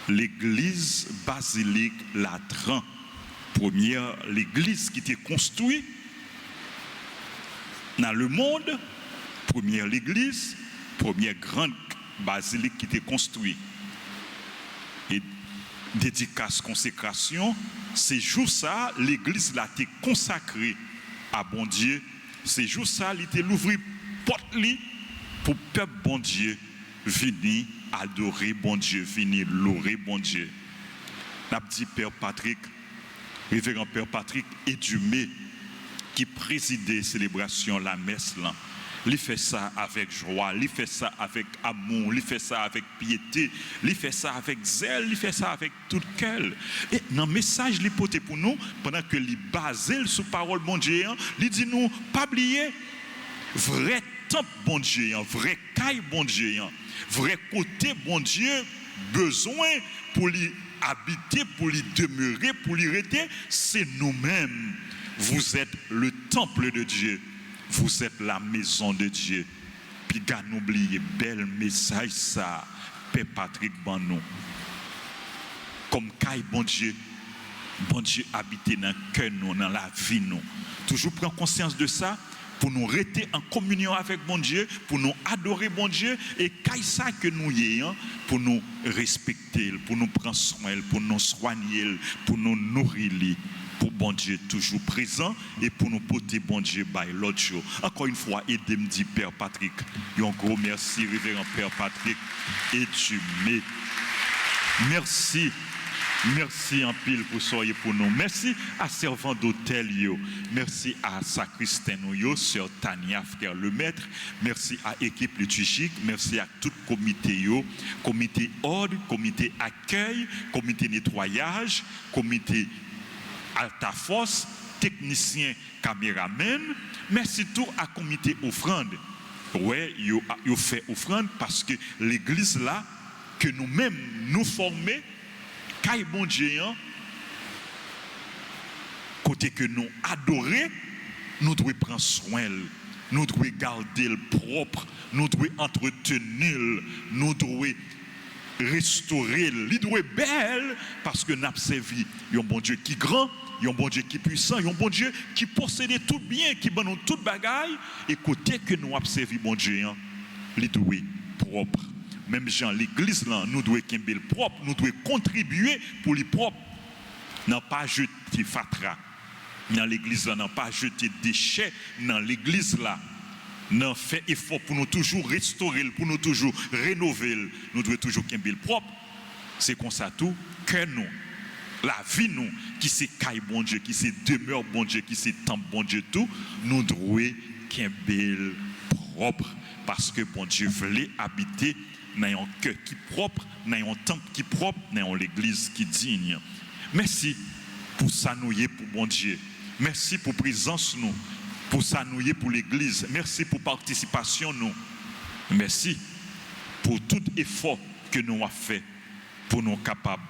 D: L'église basilique Latran, première l'église qui était construite dans le monde, première l'église, première grande basilique qui était construite. Et dédicace, consécration, c'est jour ça, l'église là était consacrée à bon Dieu. C'est jour ça, il était l'ouvrir porte pour peuple bon Dieu venir adorer bon Dieu, venir louer bon Dieu. N'a dit Père Patrick, révérend Père Patrick Edumé, qui présidait célébration la messe là. Il fait ça avec joie, il fait ça avec amour, il fait ça avec piété, il fait ça avec zèle, il fait ça avec tout cœur. Et dans le message qu'il porte pour nous, pendant que il basé sur parole bon Dieu, il dit nous pas oublier vrai temple bon Dieu, vrai caille bon Dieu, vrai côté bon Dieu, besoin pour lui habiter, pour lui demeurer, pour lui rester, c'est nous-mêmes. Vous êtes le temple de Dieu. Vous êtes la maison de Dieu. Puis, gars, n'oubliez, bel message ça, Père Patrick Banon. Comme caille bon Dieu habite dans le cœur, dans la vie, nous. Toujours prendre conscience de ça, pour nous rester en communion avec bon Dieu, pour nous adorer bon Dieu, et caille ça que nous ayons, pour nous respecter, pour nous prendre soin, pour nous soigner, pour nous nourrir. Pour bon Dieu toujours présent et pour nous porter bon Dieu by l'autre jour. Encore une fois, aidez-moi dit Père Patrick. Un gros merci, révérend Père Patrick et tu m'aides. Merci. Merci en pile pour soyez pour nous. Merci à servant d'hôtel yo. Merci à sacristain yo, sœur Tania, frère le maître. Merci à équipe liturgique. Merci à tout comité yo, comité ordre, comité accueil, comité nettoyage, comité Alta Force, technicien, caméraman. Merci tout à comité offrande. Ouais, yo fait offrande parce que l'église là que nous-mêmes nous formons, caille bon Dieu, côté que nous adorer, nous devons prendre soin, nous devons garder le propre, nous devons entretenir, nous devons restaurer, il doit être belle parce que nous avons servi un bon Dieu qui est grand, un bon Dieu qui est puissant, un bon Dieu qui possède tout bien, qui donne toute bagaille, et côté que nous avons servi bon Dieu, il doit être propre. Même Jean, l'église là, nous devons être propre, nous devons contribuer pour les propres. N'a pas jeter fatra dans l'église là, n'a pas jeter déchets dans l'église là. N'a fait effort pour nous toujours restaurer, pour nous toujours rénover, nous devons toujours être propre. C'est comme ça tout que nous, la vie nous, qui c'est caille bon Dieu, qui c'est demeure bon Dieu, qui c'est temple bon Dieu tout, nous devons être propre parce que bon Dieu voulait habiter dans un cœur qui est propre, dans un temple qui est propre, dans l'église qui est digne. Merci pour ça nous y est pour bon Dieu. Merci pour présence nous. pour ça nous pour l'église. Merci pour participation nous. Merci pour tout effort que nous avons fait pour nous capables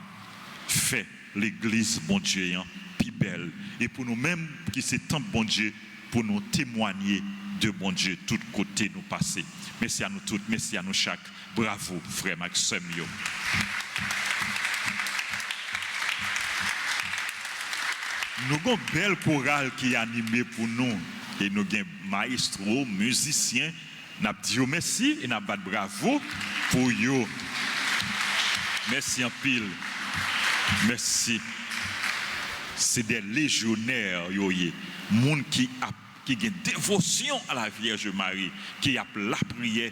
D: de faire l'église bon Dieu plus belle et pour nous-mêmes qui c'est tant bon Dieu pour nous témoigner de bon Dieu tout côté nous passer. Merci à nous tous, merci à nous chaque. Bravo frère Maxime. Nous avons une belle chorale qui est animée pour nous. Et nous avons maestro, musiciens. Nous avons dit merci et nous avons dit bravo pour eux. Merci en pile. Merci. C'est des légionnaires, des gens qui ont une dévotion à la Vierge Marie, qui a la prière,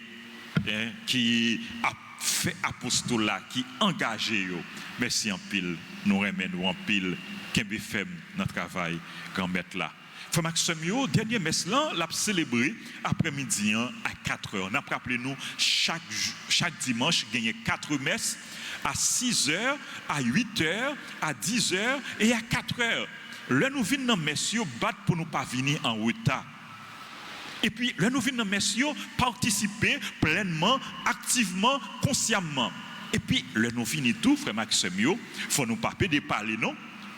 D: qui a fait apostolat, qui a engagé. Merci en pile. Nous remercions en pile. Kembe Fem dans le travail grand maître là. Frère Maxime, dernier messe là, l'a célébré après-midi à 4h. N'a rappelé nous chaque dimanche gagner 4 messes à 6h, à 8h, à 10h et à 4h. Là nous venons dans messe battre pour nous pas venir en retard. Et puis là nous venons dans messe participer pleinement, activement, consciemment. Et puis là nous venons tout frère Maxime, faut nous pas péder parler non.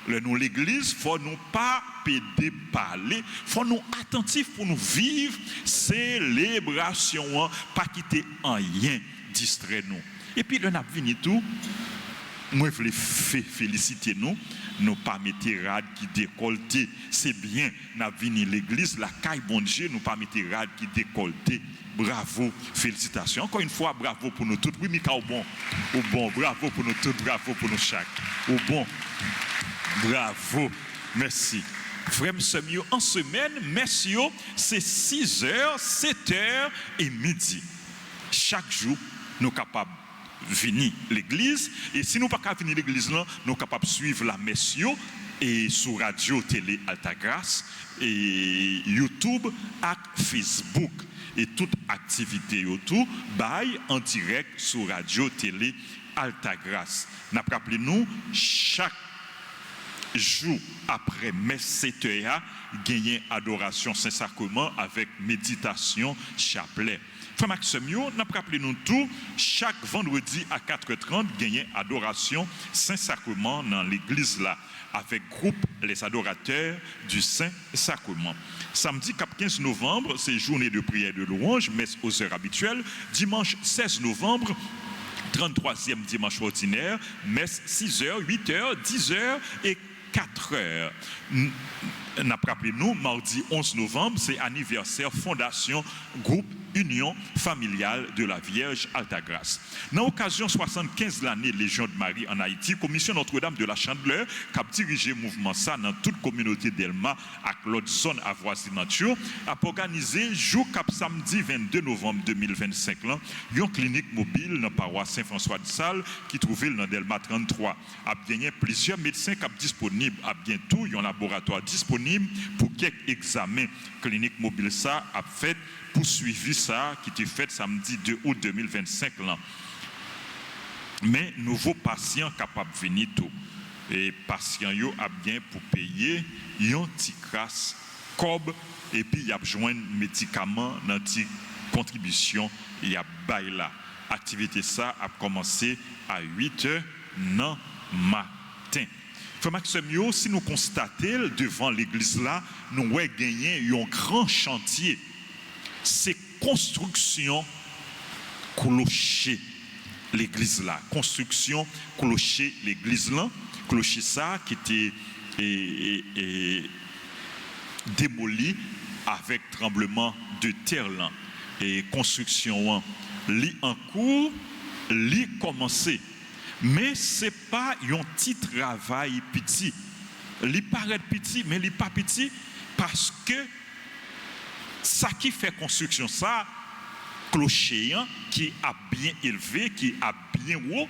D: Nous l'église, faut nous pas péder parler, faut nous attentifs pour nous vivre célébration, pas quitter en rien distrait nous. Et puis le n'a vini tout, moi je voulais féliciter nous pas mettre rad qui décolleté, c'est bien, n'a vini l'église, la caille bon Dieu, nous pas mettre rad qui décolleté. Bravo, félicitations. Encore une fois, bravo pour nous tous. Oui, Mika, au bon, bravo pour nous tous, bravo pour nous chaque. Au bon. Bravo, merci. Frère Semio, en semaine, merci, c'est 6h, 7h et midi. Chaque jour, nous sommes capables de venir à l'église. Et si nous ne sommes pas venir à l'église, nous sommes capables de suivre la messe et sur radio, télé, Altagrace, et YouTube et Facebook. Et toute activité autour, bail en direct sur radio, télé, Altagrace. Nous rappelons chaque jour après messe 7h, gagner adoration Saint-Sacrement avec méditation chapelet. Frère Maxime, nous rappelons tout, chaque vendredi à 4h30, gagner adoration Saint-Sacrement dans l'église là, avec groupe les adorateurs du Saint-Sacrement. Samedi 15 novembre, c'est journée de prière de louange, messe aux heures habituelles. Dimanche 16 novembre, 33e dimanche ordinaire, messe 6h, 8h, 10h et 4h. Rappelez-nous, mardi 11 novembre, c'est anniversaire Fondation Groupe Union familiale de la Vierge Altagrace. Dans l'occasion 75 l'année Légion de Marie en Haïti, Commission Notre-Dame de la Chandeleur, qui a dirigé le mouvement ça dans toute communauté d'Elma à l'autre zone avoisinante, a organisé jour cap samedi 22 novembre 2025 une clinique mobile dans la paroisse Saint-François de Sales qui trouvait dans Delma 33. A gagné plusieurs médecins qui sont disponibles, à bientôt un laboratoire disponible pour quelques examens. Clinique mobile ça a fait poursuivi ça qui était fait samedi 2 août 2025 là. Mais nouveaux patients capables de venir tout. Et patients yo a bien pour payer yon petit crasse cob et puis y a besoin de médicaments dans petite contribution y a bail là. Activité ça a commencé à 8h non matin. Frère Maxime, si nous constatons devant l'église là, nous avons gagné un grand chantier. C'est construction clocher l'église là. Construction clocher l'église là. Clocher ça qui était démoli avec tremblement de terre là. Et construction li en cours, li commencé. Mais ce n'est pas un petit travail petit. Il paraît petit, mais il n'est pas petit parce que ça qui fait construction, ça, clocher qui a bien élevé, qui a bien haut,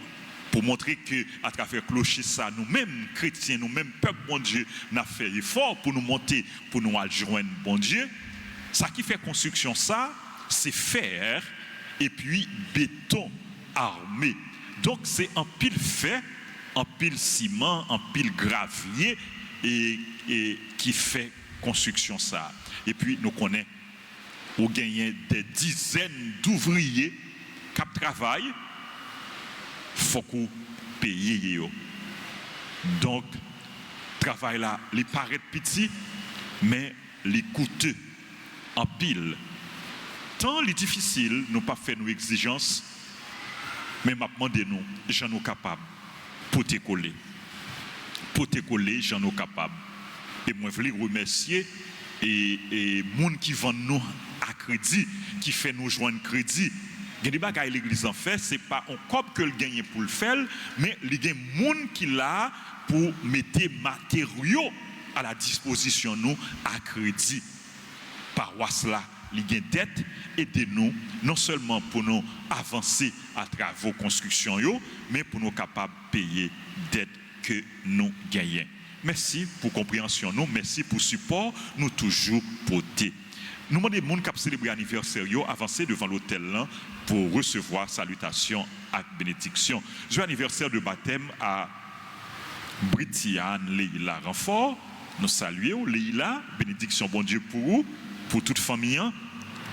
D: pour montrer que à travers clocher ça, nous-mêmes chrétiens, nous-mêmes peuple bon Dieu, nous avons fait effort pour nous monter, pour nous joindre bon Dieu. Ça qui fait construction, ça, c'est fer et puis béton armé. Donc c'est en pile fer, en pile ciment, en pile gravier et qui fait construction ça. Et puis nous connaissons, on gagne des dizaines d'ouvriers qui travaillent, il faut qu'on paye. Donc, le travail là, il paraît petit, mais il coûteux en pile. Tant il est difficile, nous pas faire nos exigences, mais m'a demandé nous, j'en nous capables pour te coller. Pour te coller, j'en nous capables. Et moi, je veux remercier et monde qui vend nous à crédit, qui fait nous joindre crédit. Il y a des bagages l'église en fait, c'est pas un cop que le gagne pour le faire, mais il y a des monde qui là pour mettre matériaux à la disposition nous à crédit. Paroisse là, il y a une dette, aidez-nous non seulement pour nous avancer à travers vos constructions, mais pour nous capables de payer dette que nous gagnons. Merci pour compréhension nous, merci pour support, nous toujours porter. Nous demandons aux gens qui célébrer l'anniversaire avancer devant l'hôtel là pour recevoir salutation et bénédiction. Joyeux anniversaire de baptême à Britiane Leila Renfort. Nous saluons Leila, bénédiction bon Dieu pour vous, pour toute famille.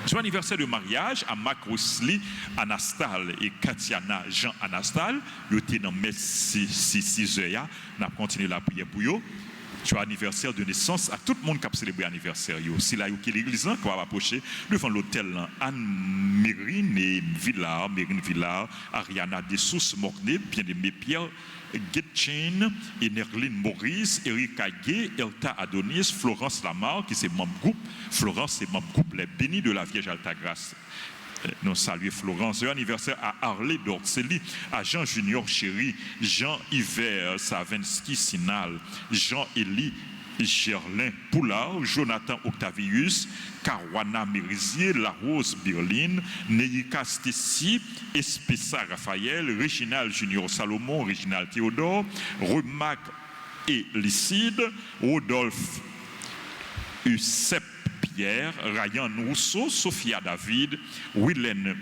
D: Joyeux anniversaire de mariage à Mac Rosely Anastal et Katiana Jean Anastal. Ils étaient dans mes 6 heures. Nous avons continué la prière pour eux. Joyeux anniversaire de naissance à tout le monde qui a célébré l'anniversaire. Si là, il y a l'église qui va approcher devant l'hôtel Anne-Mérine et Villard, Mérine Villard, Ariana Dessous, Mornay, bien-aimé Pierre, Getchain, Nerline Maurice, Erika Gay, Elta Adonis, Florence Lamar, qui c'est membre groupe. Florence, c'est membre groupe Les Bénis de la Vierge Altagrace. Nous saluons Florence. Joyeux anniversaire à Harley Dorceli, à Jean Junior Chéri, Jean-Yver Savensky Sinal, Jean-Élie Gerlin Poulard, Jonathan Octavius, Caruana Mérisier, La Rose Birline, Neika Stécie, Espessa Raphaël, Réginald Junior Salomon, Réginald Théodore, Remac et Licide, Rodolphe Eusep Pierre, Ryan Rousseau, Sophia David, Willen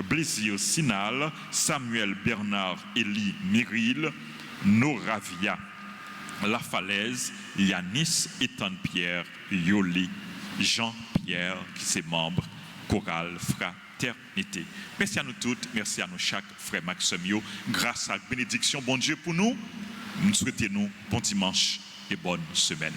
D: Blésir Sinal, Samuel Bernard Élie Myril, Noravia La Falaise, Yanis Ethan Pierre, Yoli, Jean-Pierre, qui c'est membre chorale Fraternité. Merci à nous toutes, merci à nous chaque frère Maximio. Grâce à la bénédiction, bon Dieu pour nous, nous souhaitons bon dimanche et bonne semaine.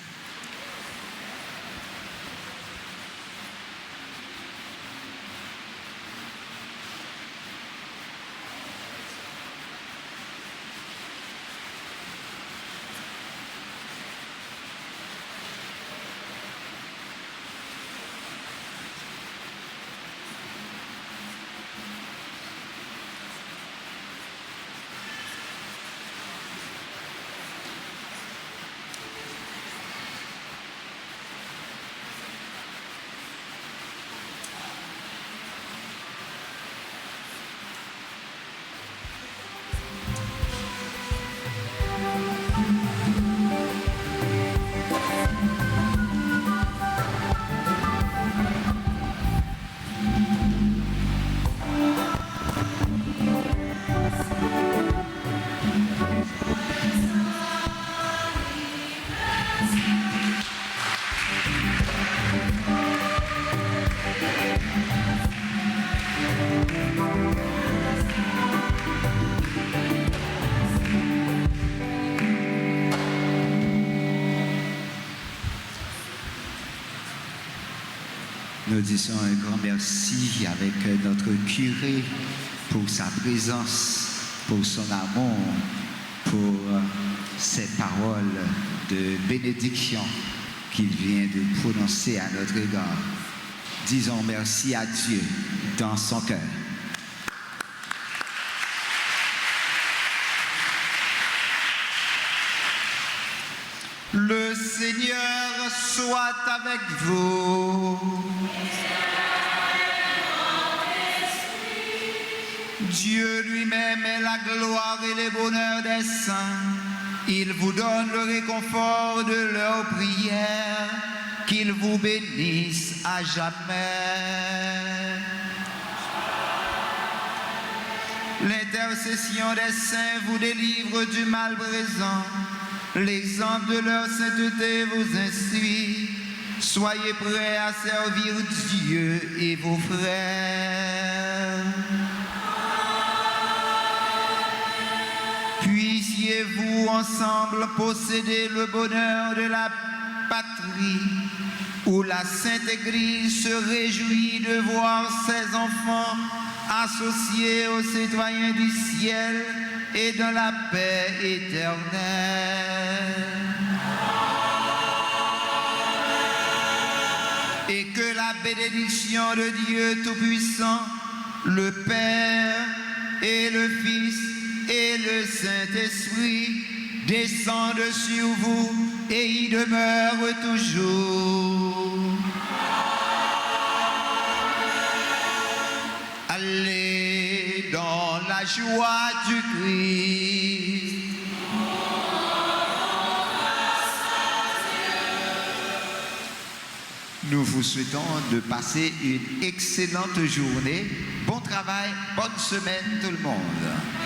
B: Nous disons un grand merci avec notre curé pour sa présence, pour son amour, pour ces paroles de bénédiction qu'il vient de prononcer à notre égard. Disons merci à Dieu dans son cœur. Le Seigneur soit avec vous. Dieu lui-même est la gloire et le bonheur des saints. Il vous donne le réconfort de leurs prières. Qu'il vous bénisse à jamais. L'intercession des saints vous délivre du mal présent. L'exemple de leur sainteté vous instruit. soyez prêts à servir Dieu et vos frères. Puissiez-vous ensemble posséder le bonheur de la patrie, où la Sainte Église se réjouit de voir ses enfants associés aux citoyens du ciel et dans la paix éternelle. Et que la bénédiction de Dieu Tout-Puissant, le Père et le Fils et le Saint-Esprit descendent sur vous et y demeurent toujours. Allez dans la joie du Christ. Nous vous souhaitons de passer une excellente journée. Bon travail, bonne semaine tout le monde.